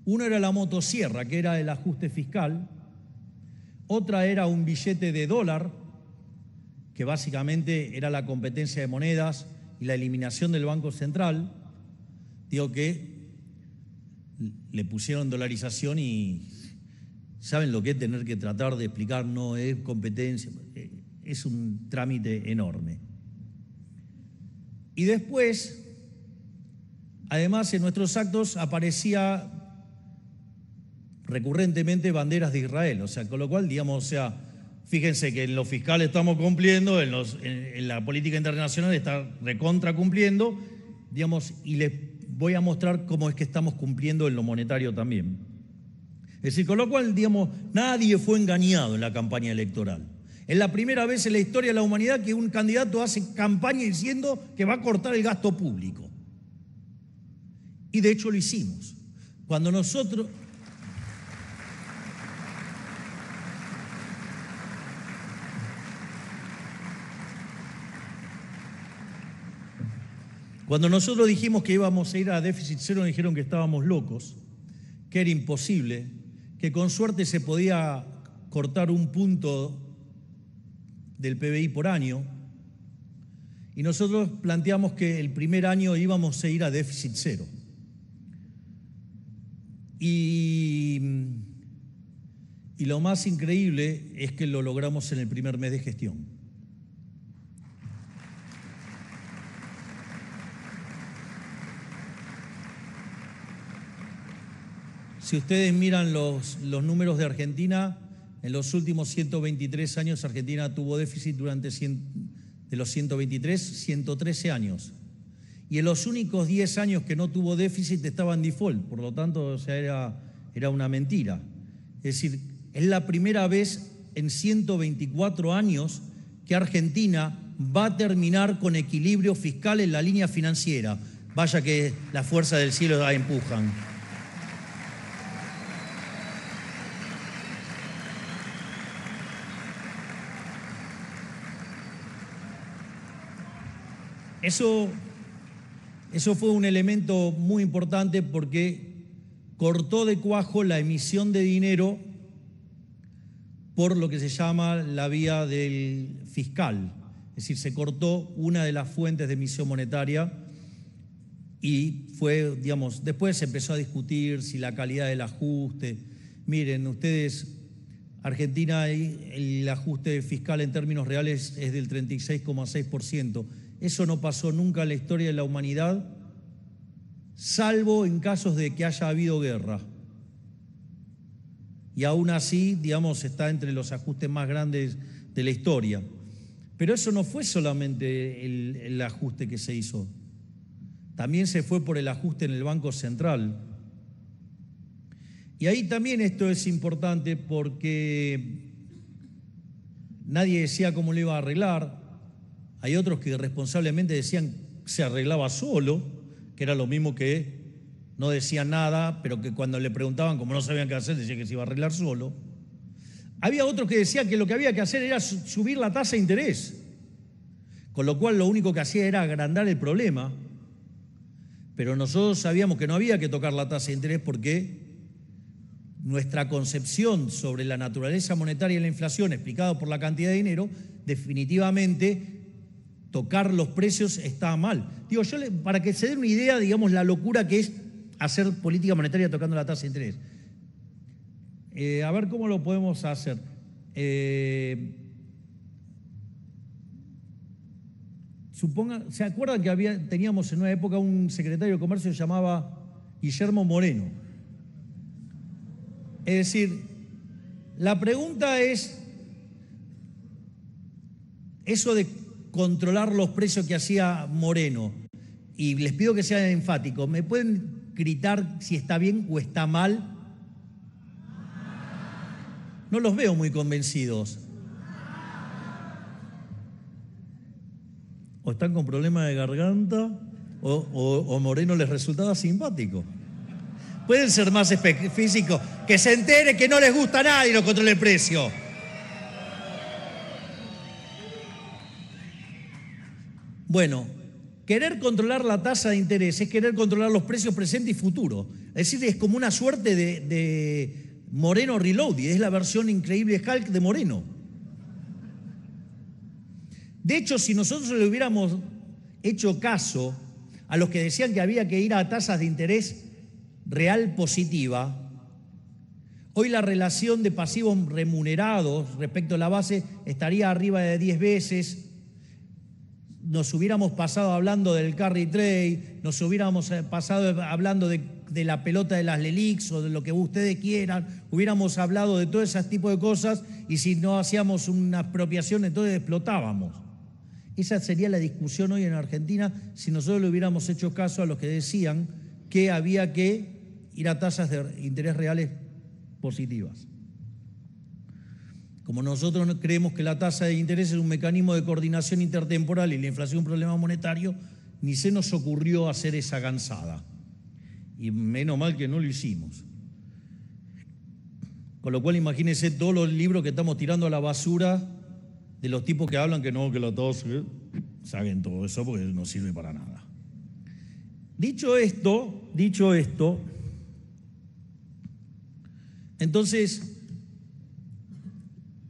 Una era la motosierra, que era el ajuste fiscal. Otra era un billete de dólar, que básicamente era la competencia de monedas y la eliminación del Banco Central. Digo que le pusieron dolarización y saben lo que es tener que tratar de explicar, no es competencia, es un trámite enorme. Y después, además en nuestros actos aparecía recurrentemente banderas de Israel, o sea, con lo cual, digamos, o sea, fíjense que en lo fiscal estamos cumpliendo, en la política internacional está recontra cumpliendo, digamos, y les voy a mostrar cómo es que estamos cumpliendo en lo monetario también. Es decir, con lo cual, digamos, nadie fue engañado en la campaña electoral. Es la primera vez en la historia de la humanidad que un candidato hace campaña diciendo que va a cortar el gasto público. Y de hecho lo hicimos. Cuando nosotros dijimos que íbamos a ir a déficit cero, nos dijeron que estábamos locos, que era imposible, que con suerte se podía cortar 1 punto del PBI por año, y nosotros planteamos que el primer año íbamos a ir a déficit cero. Y lo más increíble es que lo logramos en el primer mes de gestión. Si ustedes miran los números de Argentina, en los últimos 123 años Argentina tuvo déficit durante de los 123, 113 años. Y en los únicos 10 años que no tuvo déficit estaba en default, por lo tanto, o sea, era una mentira. Es decir, es la primera vez en 124 años que Argentina va a terminar con equilibrio fiscal en la línea financiera. Vaya que las fuerzas del cielo la empujan. Eso fue un elemento muy importante porque cortó de cuajo la emisión de dinero por lo que se llama la vía del fiscal. Es decir, se cortó una de las fuentes de emisión monetaria y fue, digamos, después se empezó a discutir si la calidad del ajuste. Miren, ustedes, Argentina, el ajuste fiscal en términos reales es del 36,6%. Eso no pasó nunca en la historia de la humanidad, salvo en casos de que haya habido guerra. Y aún así, digamos, está entre los ajustes más grandes de la historia. Pero eso no fue solamente el ajuste que se hizo. También se fue por el ajuste en el Banco Central. Y ahí también esto es importante porque nadie decía cómo lo iba a arreglar. Hay otros que irresponsablemente decían que se arreglaba solo, que era lo mismo que no decían nada, pero que cuando le preguntaban, como no sabían qué hacer, decían que se iba a arreglar solo. Había otros que decían que lo que había que hacer era subir la tasa de interés, con lo cual lo único que hacía era agrandar el problema. Pero nosotros sabíamos que no había que tocar la tasa de interés porque nuestra concepción sobre la naturaleza monetaria y la inflación, explicado por la cantidad de dinero, definitivamente tocar los precios está mal. Digo, para que se den una idea, digamos, la locura que es hacer política monetaria tocando la tasa de interés. A ver cómo lo podemos hacer. ¿Se acuerdan que teníamos en una época un secretario de Comercio que se llamaba Guillermo Moreno? Es decir, la pregunta es, eso de controlar los precios que hacía Moreno, y les pido que sean enfáticos, ¿me pueden gritar si está bien o está mal? No los veo muy convencidos. O están con problemas de garganta, o Moreno les resultaba simpático. Pueden ser más específicos, que se entere que no les gusta a nadie y no controle el precio. Bueno, querer controlar la tasa de interés es querer controlar los precios presentes y futuros. Es decir, es como una suerte de Moreno Reloaded, es la versión increíble Hulk de Moreno. De hecho, si nosotros le hubiéramos hecho caso a los que decían que había que ir a tasas de interés real positiva, hoy la relación de pasivos remunerados respecto a la base estaría arriba de 10 veces, nos hubiéramos pasado hablando del carry trade, nos hubiéramos pasado hablando de la pelota de las LELIQs o de lo que ustedes quieran, hubiéramos hablado de todo ese tipo de cosas y si no hacíamos una expropiación entonces explotábamos. Esa sería la discusión hoy en Argentina si nosotros le hubiéramos hecho caso a los que decían que había que ir a tasas de interés reales positivas. Como nosotros creemos que la tasa de interés es un mecanismo de coordinación intertemporal y la inflación un problema monetario, ni se nos ocurrió hacer esa gansada. Y menos mal que no lo hicimos. Con lo cual imagínense todos los libros que estamos tirando a la basura de los tipos que hablan que no, que la tasa, saben todo eso porque no sirve para nada. Dicho esto, entonces,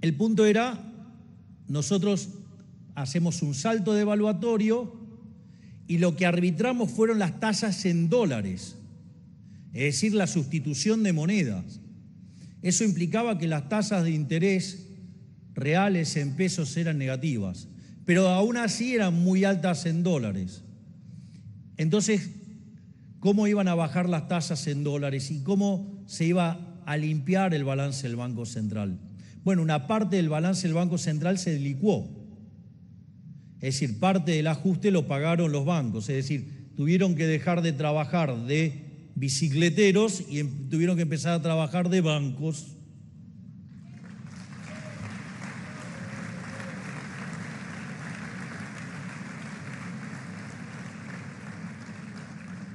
el punto era, nosotros hacemos un salto devaluatorio y lo que arbitramos fueron las tasas en dólares, es decir, la sustitución de monedas. Eso implicaba que las tasas de interés reales en pesos eran negativas, pero aún así eran muy altas en dólares. Entonces, ¿cómo iban a bajar las tasas en dólares y cómo se iba a limpiar el balance del Banco Central? Bueno, una parte del balance del Banco Central se licuó. Es decir, parte del ajuste lo pagaron los bancos. Es decir, tuvieron que dejar de trabajar de bicicleteros y tuvieron que empezar a trabajar de bancos.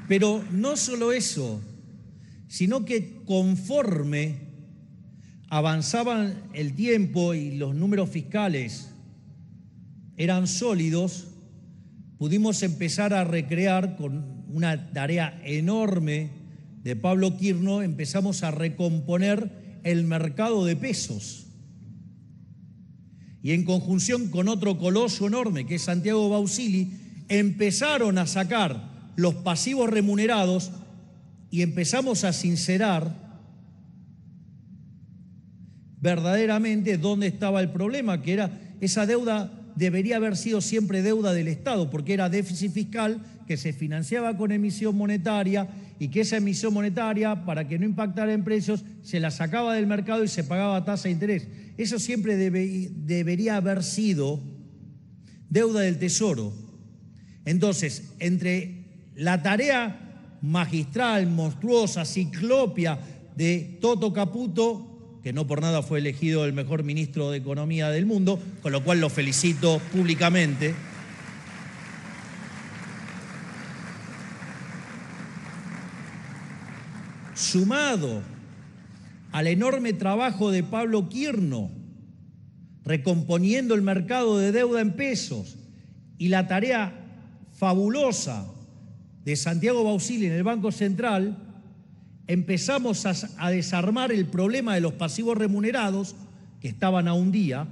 Pero no solo eso, sino que conforme avanzaba el tiempo y los números fiscales eran sólidos, pudimos empezar a recrear con una tarea enorme de Pablo Quirno, empezamos a recomponer el mercado de pesos. Y en conjunción con otro coloso enorme que es Santiago Bausili, empezaron a sacar los pasivos remunerados y empezamos a sincerar verdaderamente dónde estaba el problema, que era esa deuda debería haber sido siempre deuda del Estado, porque era déficit fiscal que se financiaba con emisión monetaria y que esa emisión monetaria, para que no impactara en precios, se la sacaba del mercado y se pagaba tasa de interés. Eso siempre debería haber sido deuda del Tesoro. Entonces, entre la tarea magistral, monstruosa, ciclopia de Toto Caputo, que no por nada fue elegido el mejor ministro de Economía del mundo, con lo cual lo felicito públicamente. Sumado al enorme trabajo de Pablo Quirno, recomponiendo el mercado de deuda en pesos, y la tarea fabulosa de Santiago Bausili en el Banco Central, empezamos a desarmar el problema de los pasivos remunerados que estaban a un día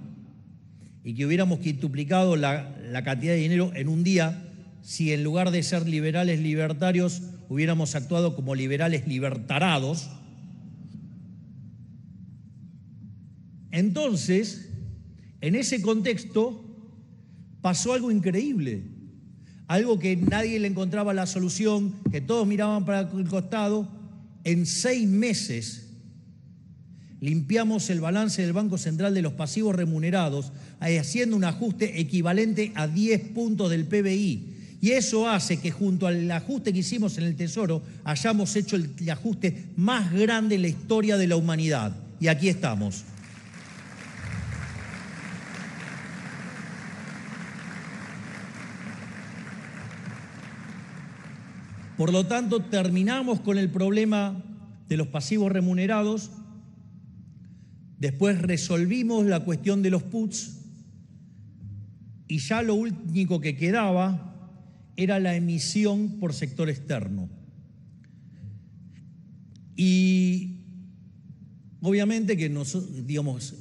y que hubiéramos quintuplicado la la cantidad de dinero en un día si en lugar de ser liberales libertarios hubiéramos actuado como liberales libertarados. Entonces, en ese contexto pasó algo increíble, algo que nadie le encontraba la solución, que todos miraban para el costado. En 6 meses limpiamos el balance del Banco Central de los pasivos remunerados, haciendo un ajuste equivalente a 10 puntos del PBI. Y eso hace que junto al ajuste que hicimos en el Tesoro hayamos hecho el ajuste más grande en la historia de la humanidad. Y aquí estamos. Por lo tanto, terminamos con el problema de los pasivos remunerados. Después resolvimos la cuestión de los puts y ya lo único que quedaba era la emisión por sector externo. Y obviamente que nosotros, digamos,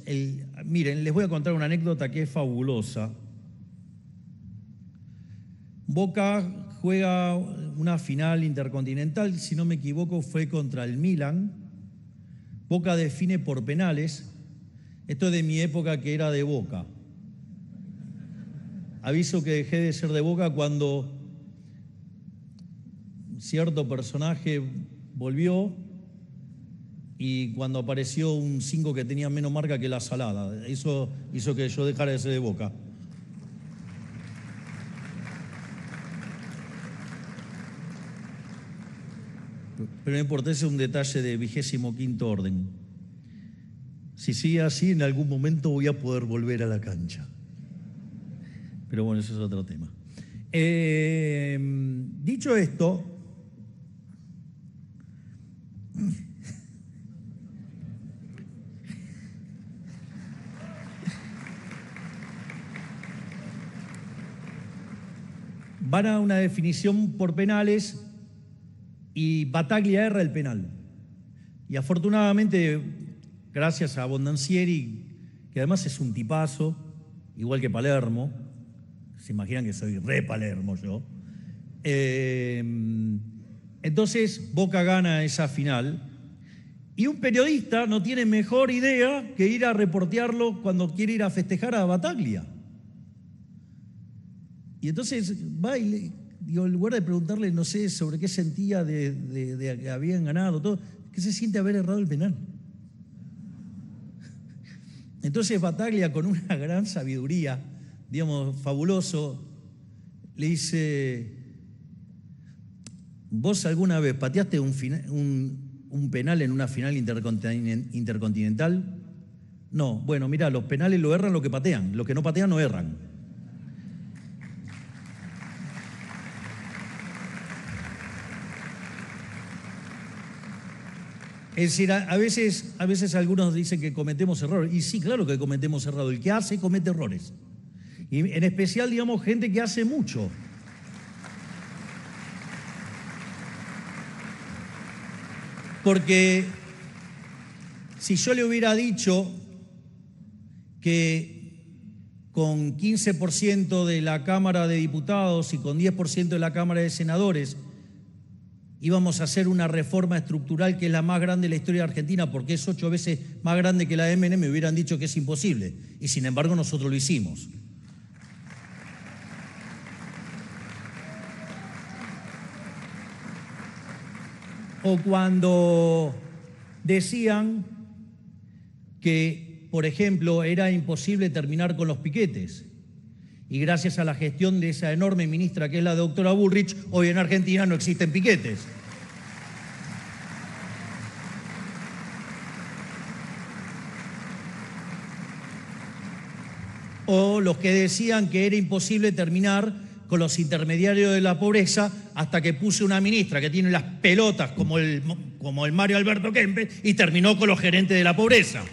miren, les voy a contar una anécdota que es fabulosa. Boca juega una final intercontinental, si no me equivoco, fue contra el Milan. Boca define por penales. Esto es de mi época, que era de Boca. Aviso que dejé de ser de Boca cuando cierto personaje volvió y cuando apareció un 5 que tenía menos marca que la salada. Eso hizo que yo dejara de ser de Boca. Pero no importa, ese es un detalle de 25º orden. Si sigue así, en algún momento voy a poder volver a la cancha. Pero bueno, eso es otro tema. Dicho esto, van a una definición por penales y Battaglia erra el penal. Y afortunadamente, gracias a Bondancieri, que además es un tipazo, igual que Palermo, se imaginan que soy re Palermo yo. Entonces Boca gana esa final y un periodista no tiene mejor idea que ir a reportearlo cuando quiere ir a festejar a Battaglia. Y entonces va y en lugar de preguntarle, no sé, sobre qué sentía de que habían ganado, todo, ¿qué se siente haber errado el penal? Entonces Battaglia, con una gran sabiduría, digamos, fabuloso, le dice: ¿vos alguna vez pateaste un penal en una final intercontinental? No. Bueno, mirá, los penales lo erran los que patean, los que no patean no erran. Es decir, a veces algunos dicen que cometemos errores. Y sí, claro que cometemos errores. El que hace, comete errores. Y en especial, digamos, gente que hace mucho. Porque si yo le hubiera dicho que con 15% de la Cámara de Diputados y con 10% de la Cámara de Senadores íbamos a hacer una reforma estructural que es la más grande de la historia de Argentina, porque es 8 veces más grande que la de Menem, me hubieran dicho que es imposible. Y sin embargo nosotros lo hicimos. O cuando decían que, por ejemplo, era imposible terminar con los piquetes. Y gracias a la gestión de esa enorme ministra que es la doctora Bullrich, hoy en Argentina no existen piquetes. O los que decían que era imposible terminar con los intermediarios de la pobreza hasta que puse una ministra que tiene las pelotas como el Mario Alberto Kempes y terminó con los gerentes de la pobreza.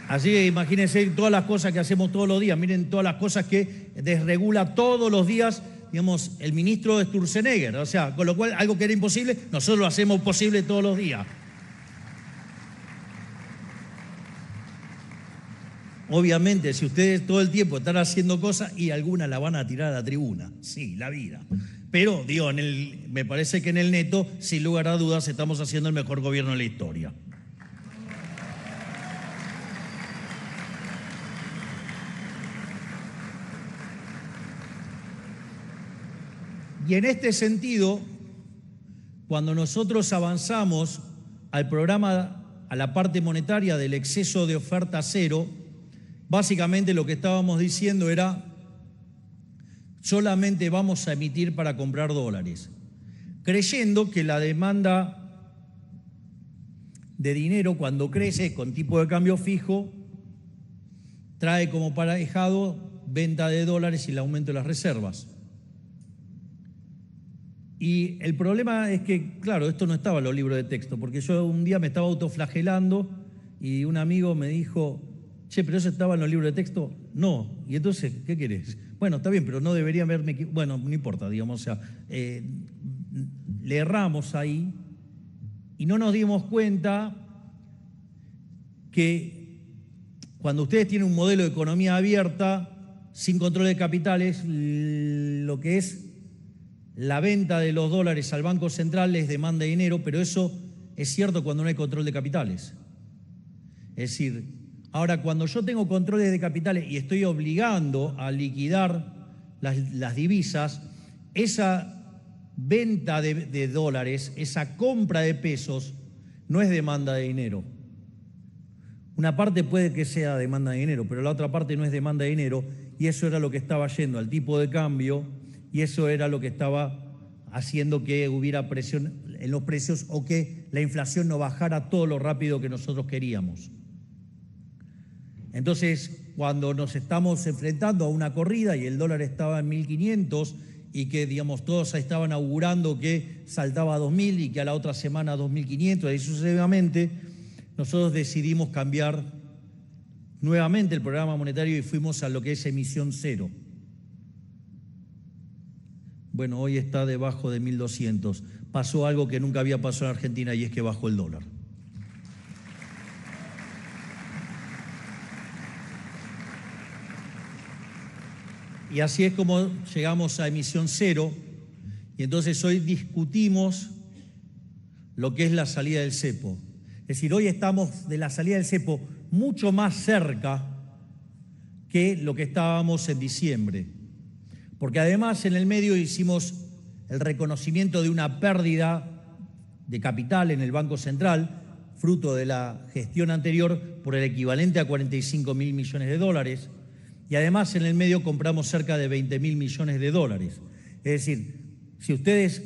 Así que imagínense todas las cosas que hacemos todos los días, miren todas las cosas que desregula todos los días, digamos, el ministro de Sturzenegger. O sea, con lo cual algo que era imposible, nosotros lo hacemos posible todos los días. Obviamente, si ustedes todo el tiempo están haciendo cosas y algunas la van a tirar a la tribuna, sí, la vida. Pero, digo, me parece que en el neto, sin lugar a dudas, estamos haciendo el mejor gobierno de la historia. Y en este sentido, cuando nosotros avanzamos al programa, a la parte monetaria del exceso de oferta cero, básicamente lo que estábamos diciendo era, solamente vamos a emitir para comprar dólares, creyendo que la demanda de dinero, cuando crece con tipo de cambio fijo, trae como aparejado venta de dólares y el aumento de las reservas. Y el problema es que, claro, esto no estaba en los libros de texto, porque yo un día me estaba autoflagelando y un amigo me dijo, che, ¿pero eso estaba en los libros de texto? No. Y entonces, ¿qué querés? Bueno, está bien, pero no debería haberme... Bueno, no importa, digamos, o sea, le erramos ahí y no nos dimos cuenta que cuando ustedes tienen un modelo de economía abierta, sin control de capitales, lo que es la venta de los dólares al Banco Central les demanda dinero, pero eso es cierto cuando no hay control de capitales. Es decir, ahora cuando yo tengo controles de capitales y estoy obligando a liquidar las divisas, esa venta de dólares, esa compra de pesos, no es demanda de dinero. Una parte puede que sea demanda de dinero, pero la otra parte no es demanda de dinero, y eso era lo que estaba yendo al tipo de cambio, y eso era lo que estaba haciendo que hubiera presión en los precios o que la inflación no bajara todo lo rápido que nosotros queríamos. Entonces, cuando nos estamos enfrentando a una corrida y el dólar estaba en 1.500 y que, digamos, todos estaban augurando que saltaba a 2.000 y que a la otra semana a 2.500 y sucesivamente, nosotros decidimos cambiar nuevamente el programa monetario y fuimos a lo que es emisión cero. Bueno, hoy está debajo de 1.200. Pasó algo que nunca había pasado en Argentina y es que bajó el dólar. Y así es como llegamos a emisión cero. Y entonces hoy discutimos lo que es la salida del cepo. Es decir, hoy estamos de la salida del cepo mucho más cerca que lo que estábamos en diciembre. Porque además en el medio hicimos el reconocimiento de una pérdida de capital en el Banco Central, fruto de la gestión anterior, por el equivalente a 45.000 millones de dólares. Y además en el medio compramos cerca de 20.000 millones de dólares. Es decir, si ustedes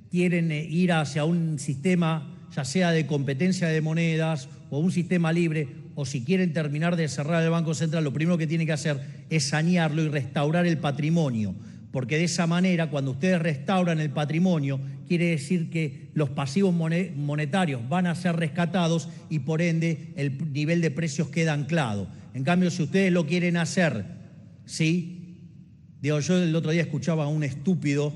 quieren ir hacia un sistema, ya sea de competencia de monedas o un sistema libre, o si quieren terminar de cerrar el Banco Central, lo primero que tienen que hacer es sanearlo y restaurar el patrimonio, porque de esa manera, cuando ustedes restauran el patrimonio, quiere decir que los pasivos monetarios van a ser rescatados y por ende el nivel de precios queda anclado. En cambio, si ustedes lo quieren hacer, ¿sí? Digo, yo el otro día escuchaba a un estúpido,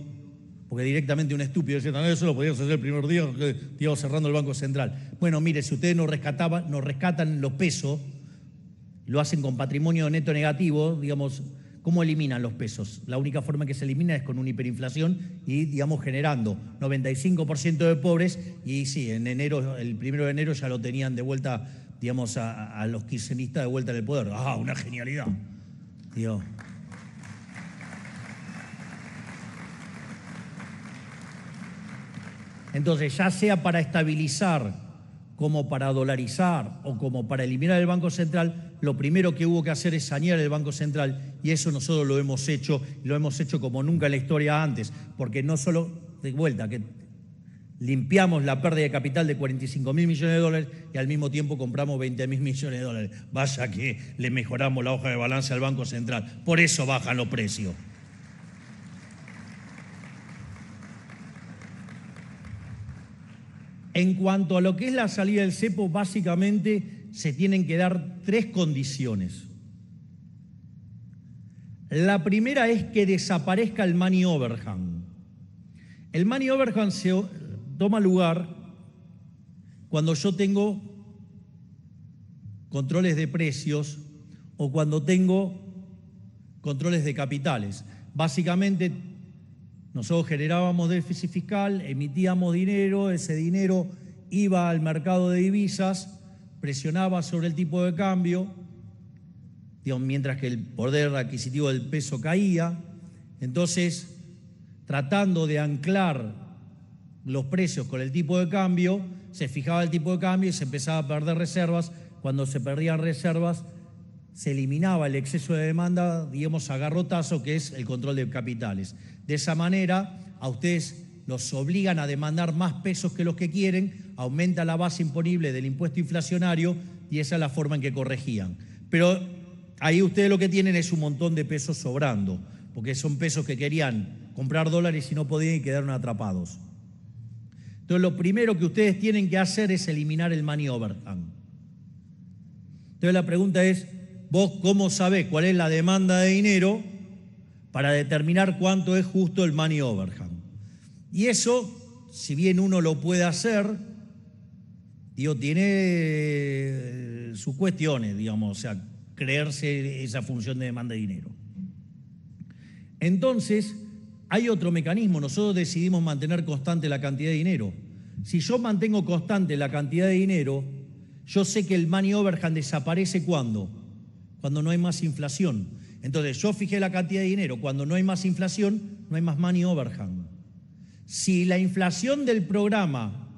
porque directamente un estúpido decía, no, eso lo podíamos hacer el primer día que íbamos cerrando el Banco Central. Bueno, mire, si ustedes nos rescatan los pesos, lo hacen con patrimonio neto negativo, digamos, ¿cómo eliminan los pesos? La única forma que se elimina es con una hiperinflación y, digamos, generando 95% de pobres y sí, en enero, el 1 de enero ya lo tenían de vuelta, digamos, a los kirchneristas de vuelta en el poder. ¡Ah, una genialidad! Digo, entonces, ya sea para estabilizar, como para dolarizar o como para eliminar el Banco Central, lo primero que hubo que hacer es sanear el Banco Central y eso nosotros lo hemos hecho como nunca en la historia antes, porque no solo, de vuelta, que limpiamos la pérdida de capital de 45.000 millones de dólares y al mismo tiempo compramos 20.000 millones de dólares. Vaya que le mejoramos la hoja de balance al Banco Central, por eso bajan los precios. En cuanto a lo que es la salida del cepo, básicamente se tienen que dar 3 condiciones. La primera es que desaparezca el money overhang. El money overhang se toma lugar cuando yo tengo controles de precios o cuando tengo controles de capitales. Básicamente, nosotros generábamos déficit fiscal, emitíamos dinero, ese dinero iba al mercado de divisas, presionaba sobre el tipo de cambio, digamos, mientras que el poder adquisitivo del peso caía. Entonces, tratando de anclar los precios con el tipo de cambio, se fijaba el tipo de cambio y se empezaba a perder reservas. Cuando se perdían reservas, se eliminaba el exceso de demanda, digamos, a garrotazo, que es el control de capitales. De esa manera, a ustedes los obligan a demandar más pesos que los que quieren, aumenta la base imponible del impuesto inflacionario y esa es la forma en que corregían. Pero ahí ustedes lo que tienen es un montón de pesos sobrando, porque son pesos que querían comprar dólares y no podían y quedaron atrapados. Entonces, lo primero que ustedes tienen que hacer es eliminar el money overhang. Entonces, la pregunta es, ¿vos cómo sabés cuál es la demanda de dinero para determinar cuánto es justo el money overhang? Y eso, si bien uno lo puede hacer, digo, tiene sus cuestiones, digamos, o sea, creerse esa función de demanda de dinero. Entonces, hay otro mecanismo. Nosotros decidimos mantener constante la cantidad de dinero. Si yo mantengo constante la cantidad de dinero, yo sé que el money overhang desaparece ¿cuándo? Cuando no hay más inflación. Entonces, yo fijé la cantidad de dinero. Cuando no hay más inflación, no hay más money overhang. Si la inflación del programa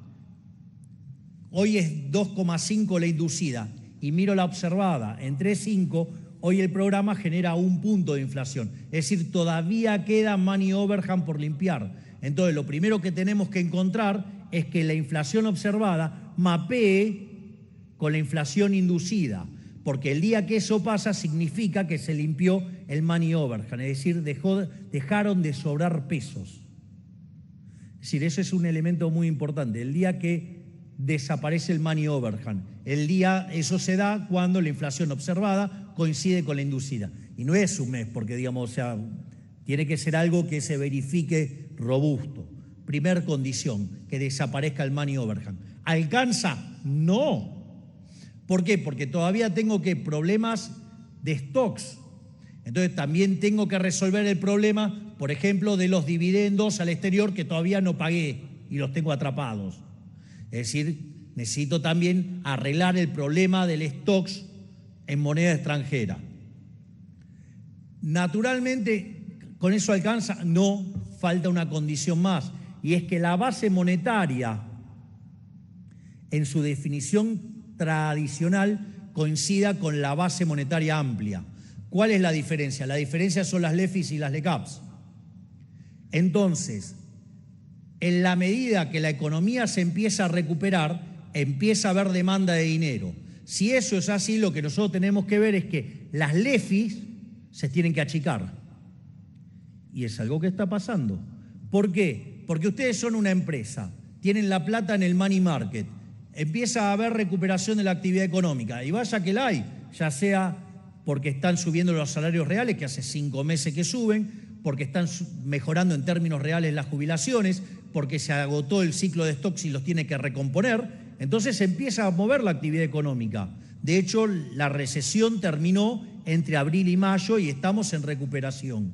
hoy es 2,5 la inducida y miro la observada en 3,5, hoy el programa genera 1 punto de inflación. Es decir, todavía queda money overhang por limpiar. Entonces, lo primero que tenemos que encontrar es que la inflación observada mapee con la inflación inducida, porque el día que eso pasa significa que se limpió el money overhang, es decir, dejaron de sobrar pesos. Es decir, eso es un elemento muy importante. El día que desaparece el money overhang, eso se da cuando la inflación observada coincide con la inducida. Y no es un mes, porque digamos, o sea, tiene que ser algo que se verifique robusto. Primer condición, que desaparezca el money overhang. ¿Alcanza? No. ¿Por qué? Porque todavía tengo problemas de stocks. Entonces también tengo que resolver el problema, por ejemplo, de los dividendos al exterior que todavía no pagué y los tengo atrapados. Es decir, necesito también arreglar el problema del stocks en moneda extranjera. Naturalmente, ¿con eso alcanza? No, falta una condición más, y es que la base monetaria, en su definición tradicional, coincida con la base monetaria amplia. ¿Cuál es la diferencia? La diferencia son las LEFIs y las LECAPs. Entonces, en la medida que la economía se empieza a recuperar, empieza a haber demanda de dinero. Si eso es así, lo que nosotros tenemos que ver es que las LEFIs se tienen que achicar. Y es algo que está pasando. ¿Por qué? Porque ustedes son una empresa, tienen la plata en el money market, empieza a haber recuperación de la actividad económica, y vaya que la hay, ya sea porque están subiendo los salarios reales, que hace 5 meses que suben, porque están mejorando en términos reales las jubilaciones, porque se agotó el ciclo de stocks y los tiene que recomponer, entonces empieza a mover la actividad económica. De hecho, la recesión terminó entre abril y mayo y estamos en recuperación.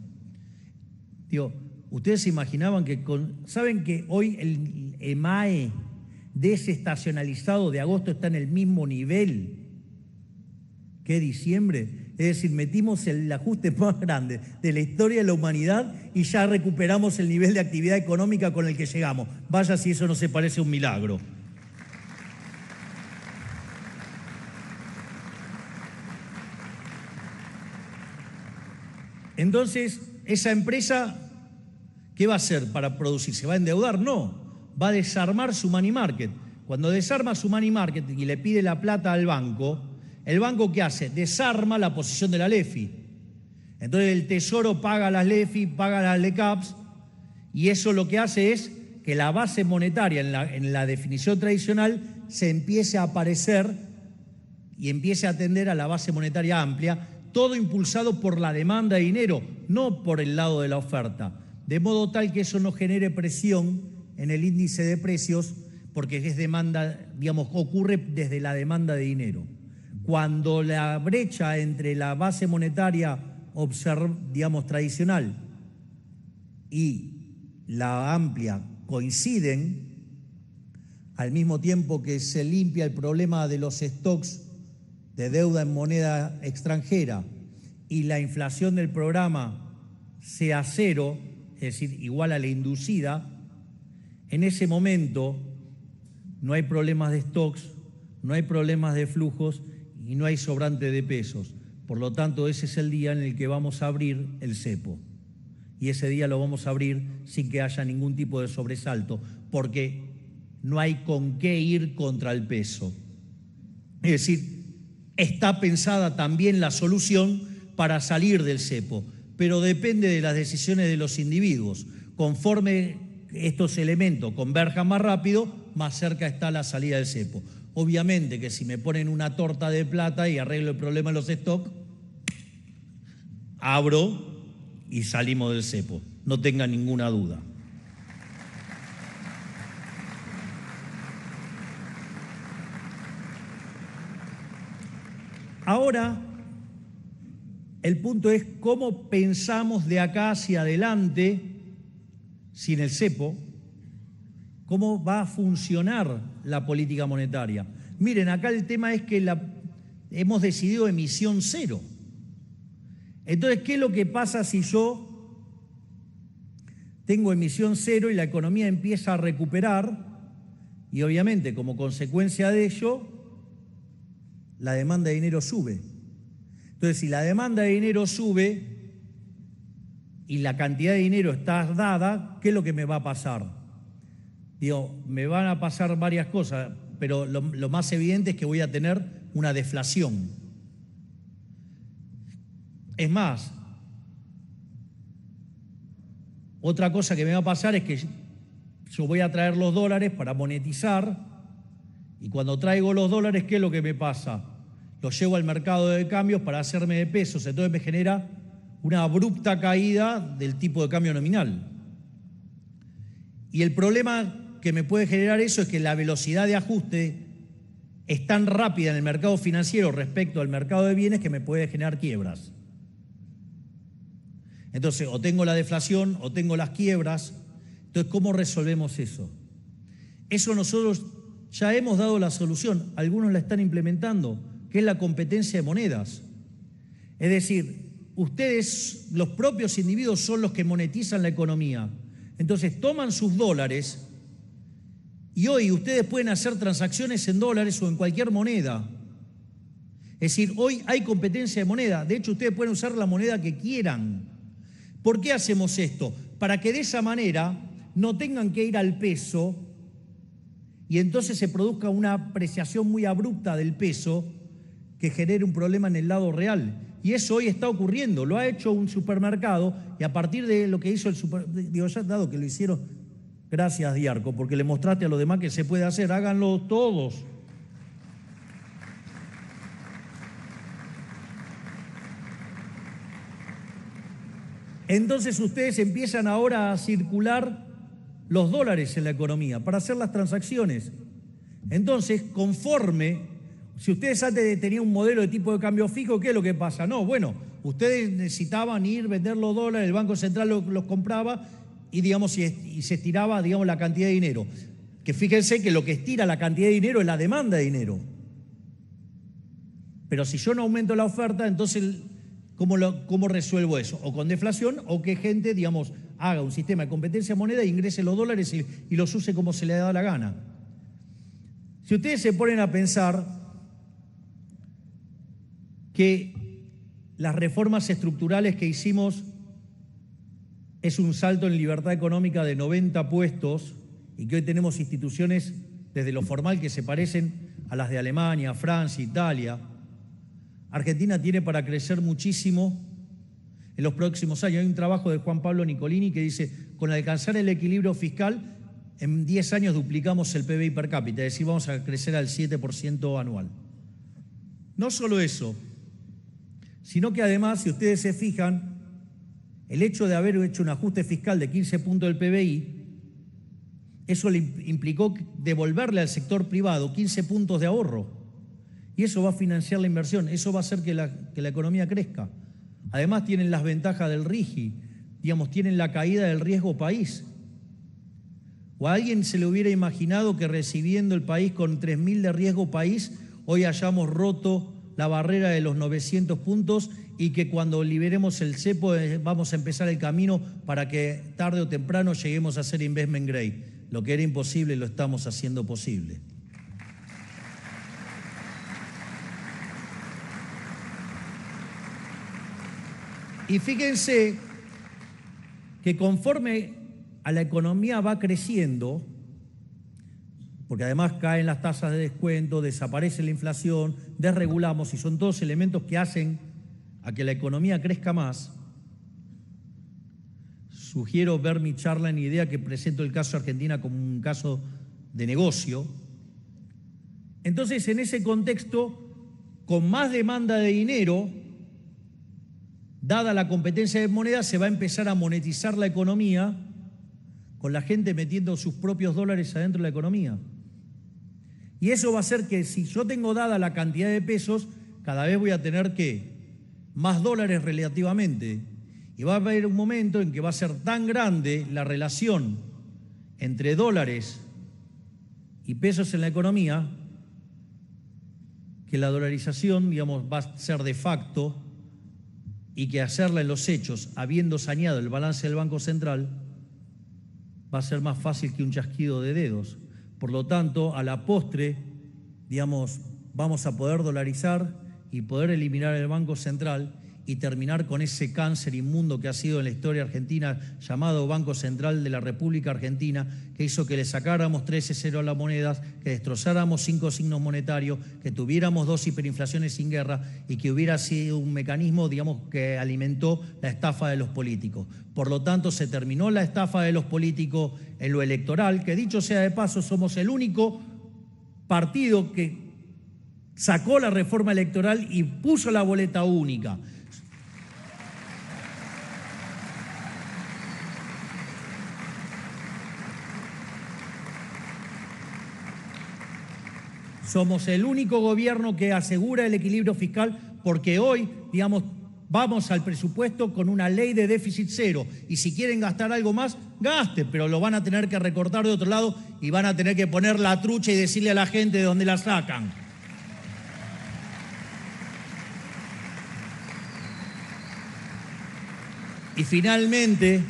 Digo, ustedes se imaginaban que ¿saben que hoy el EMAE desestacionalizado de agosto está en el mismo nivel que diciembre? Es decir, metimos el ajuste más grande de la historia de la humanidad y ya recuperamos el nivel de actividad económica con el que llegamos. Vaya si eso no se parece a un milagro. Entonces, esa empresa, ¿qué va a hacer para producir? ¿Se va a endeudar? No, va a desarmar su money market. Cuando desarma su money market y le pide la plata al banco, ¿el banco qué hace? Desarma la posición de la LEFI. Entonces el Tesoro paga las LEFI, paga las LECAPs, y eso lo que hace es que la base monetaria en la definición tradicional se empiece a aparecer y empiece a atender a la base monetaria amplia, todo impulsado por la demanda de dinero, no por el lado de la oferta, de modo tal que eso no genere presión en el índice de precios, porque es demanda, digamos, ocurre desde la demanda de dinero. cuando la brecha entre la base monetaria tradicional y la amplia coinciden, al mismo tiempo que se limpia el problema de los stocks de deuda en moneda extranjera y la inflación del programa sea cero, es decir, igual a la inducida, en ese momento no hay problemas de stocks, no hay problemas de flujos y no hay sobrante de pesos. Por lo tanto, ese es el día en el que vamos a abrir el cepo. Y ese día lo vamos a abrir sin que haya ningún tipo de sobresalto, porque no hay con qué ir contra el peso. Es decir, está pensada también la solución para salir del cepo, pero depende de las decisiones de los individuos. Conforme estos elementos converjan más rápido, más cerca está la salida del cepo. Obviamente que si me ponen una torta de plata y arreglo el problema de los stocks, abro y salimos del cepo, no tengan ninguna duda. Ahora, el punto es cómo pensamos de acá hacia adelante, sin el cepo, cómo va a funcionar la política monetaria. Miren, acá el tema es que hemos decidido emisión cero. Entonces, ¿qué es lo que pasa si yo tengo emisión cero y la economía empieza a recuperar? Y obviamente, como consecuencia de ello, la demanda de dinero sube. Entonces, si la demanda de dinero sube y la cantidad de dinero está dada, ¿qué es lo que me va a pasar? Digo, me van a pasar varias cosas, pero lo más evidente es que voy a tener una deflación. Es más, otra cosa que me va a pasar es que yo voy a traer los dólares para monetizar y cuando traigo los dólares, ¿qué es lo que me pasa? Los llevo al mercado de cambios para hacerme de pesos, entonces me genera una abrupta caída del tipo de cambio nominal. Y el problema que me puede generar eso es que la velocidad de ajuste es tan rápida en el mercado financiero respecto al mercado de bienes que me puede generar quiebras. Entonces, o tengo la deflación o tengo las quiebras. Entonces, ¿cómo resolvemos eso? Eso nosotros ya hemos dado la solución, algunos la están implementando, que es la competencia de monedas. Es decir, ustedes, los propios individuos, son los que monetizan la economía. Entonces, toman sus dólares y hoy ustedes pueden hacer transacciones en dólares o en cualquier moneda. Es decir, hoy hay competencia de moneda. De hecho, ustedes pueden usar la moneda que quieran. ¿Por qué hacemos esto? Para que de esa manera no tengan que ir al peso y entonces se produzca una apreciación muy abrupta del peso que genere un problema en el lado real. Y eso hoy está ocurriendo, lo ha hecho un supermercado y a partir de lo que hizo el supermercado, digo, ya dado que lo hicieron, gracias Diarco, porque le mostraste a los demás que se puede hacer, háganlo todos. Entonces ustedes empiezan ahora a circular los dólares en la economía para hacer las transacciones. Entonces, conforme, si ustedes antes tenían un modelo de tipo de cambio fijo, ¿qué es lo que pasa? No, bueno, ustedes necesitaban ir, vender los dólares, el Banco Central los compraba y, digamos, y se estiraba, digamos, la cantidad de dinero. Que fíjense que lo que estira la cantidad de dinero es la demanda de dinero. Pero si yo no aumento la oferta, entonces, ¿cómo resuelvo eso? O con deflación o que gente, digamos, haga un sistema de competencia de moneda, ingrese los dólares y los use como se le da la gana. Si ustedes se ponen a pensar que las reformas estructurales que hicimos es un salto en libertad económica de 90 puestos y que hoy tenemos instituciones desde lo formal que se parecen a las de Alemania, Francia, Italia. Argentina tiene para crecer muchísimo en los próximos años. Hay un trabajo de Juan Pablo Nicolini que dice, con alcanzar el equilibrio fiscal, en 10 años duplicamos el PBI per cápita, es decir, vamos a crecer al 7% anual. No solo eso, sino que además, si ustedes se fijan, el hecho de haber hecho un ajuste fiscal de 15 puntos del PBI, eso le implicó devolverle al sector privado 15 puntos de ahorro. Y eso va a financiar la inversión, eso va a hacer que la economía crezca. Además tienen las ventajas del RIGI, digamos, tienen la caída del riesgo país. ¿O a alguien se le hubiera imaginado que recibiendo el país con 3.000 de riesgo país, hoy hayamos roto la barrera de los 900 puntos y que cuando liberemos el cepo vamos a empezar el camino para que tarde o temprano lleguemos a ser investment grade? Lo que era imposible lo estamos haciendo posible. Y fíjense que conforme a la economía va creciendo, porque además caen las tasas de descuento, desaparece la inflación, desregulamos, y son todos elementos que hacen a que la economía crezca más, sugiero ver mi charla en idea que presento el caso Argentina como un caso de negocio. Entonces, en ese contexto, con más demanda de dinero, dada la competencia de moneda, se va a empezar a monetizar la economía con la gente metiendo sus propios dólares adentro de la economía. Y eso va a hacer que si yo tengo dada la cantidad de pesos, cada vez voy a tener más dólares relativamente. Y va a haber un momento en que va a ser tan grande la relación entre dólares y pesos en la economía que la dolarización, digamos, va a ser de facto, y que hacerla en los hechos, habiendo saneado el balance del Banco Central, va a ser más fácil que un chasquido de dedos. Por lo tanto, a la postre, digamos, vamos a poder dolarizar y poder eliminar el Banco Central y terminar con ese cáncer inmundo que ha sido en la historia argentina llamado Banco Central de la República Argentina, que hizo que le sacáramos 13-0 a las monedas, que destrozáramos 5 signos monetarios, que tuviéramos 2 hiperinflaciones sin guerra y que hubiera sido un mecanismo, digamos, que alimentó la estafa de los políticos. Por lo tanto, se terminó la estafa de los políticos en lo electoral, que dicho sea de paso, somos el único partido que sacó la reforma electoral y puso la boleta única. Somos el único gobierno que asegura el equilibrio fiscal porque hoy, digamos, vamos al presupuesto con una ley de déficit cero y si quieren gastar algo más, gasten, pero lo van a tener que recortar de otro lado y van a tener que poner la trucha y decirle a la gente de dónde la sacan. Y finalmente,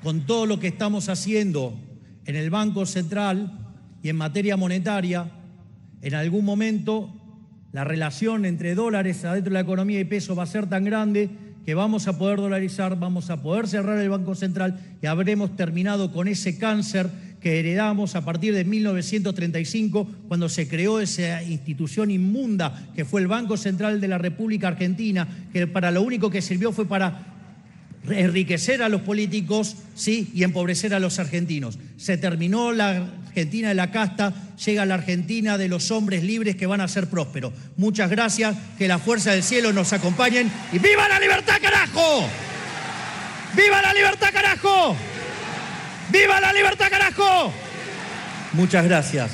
con todo lo que estamos haciendo en el Banco Central y en materia monetaria, en algún momento la relación entre dólares adentro de la economía y peso va a ser tan grande que vamos a poder dolarizar, vamos a poder cerrar el Banco Central y habremos terminado con ese cáncer que heredamos a partir de 1935, cuando se creó esa institución inmunda que fue el Banco Central de la República Argentina, que para lo único que sirvió fue para enriquecer a los políticos, ¿sí?, y empobrecer a los argentinos. Se terminó la Argentina de la casta, llega la Argentina de los hombres libres que van a ser prósperos. Muchas gracias, que la fuerza del cielo nos acompañen y ¡viva la libertad, carajo! ¡Viva la libertad, carajo! ¡Viva la libertad, carajo! Muchas gracias.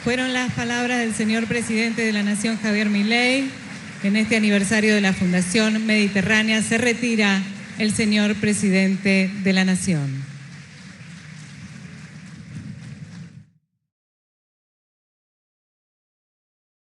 Fueron las palabras del señor presidente de la Nación, Javier Milei. En este aniversario de la Fundación Mediterránea se retira el señor presidente de la Nación.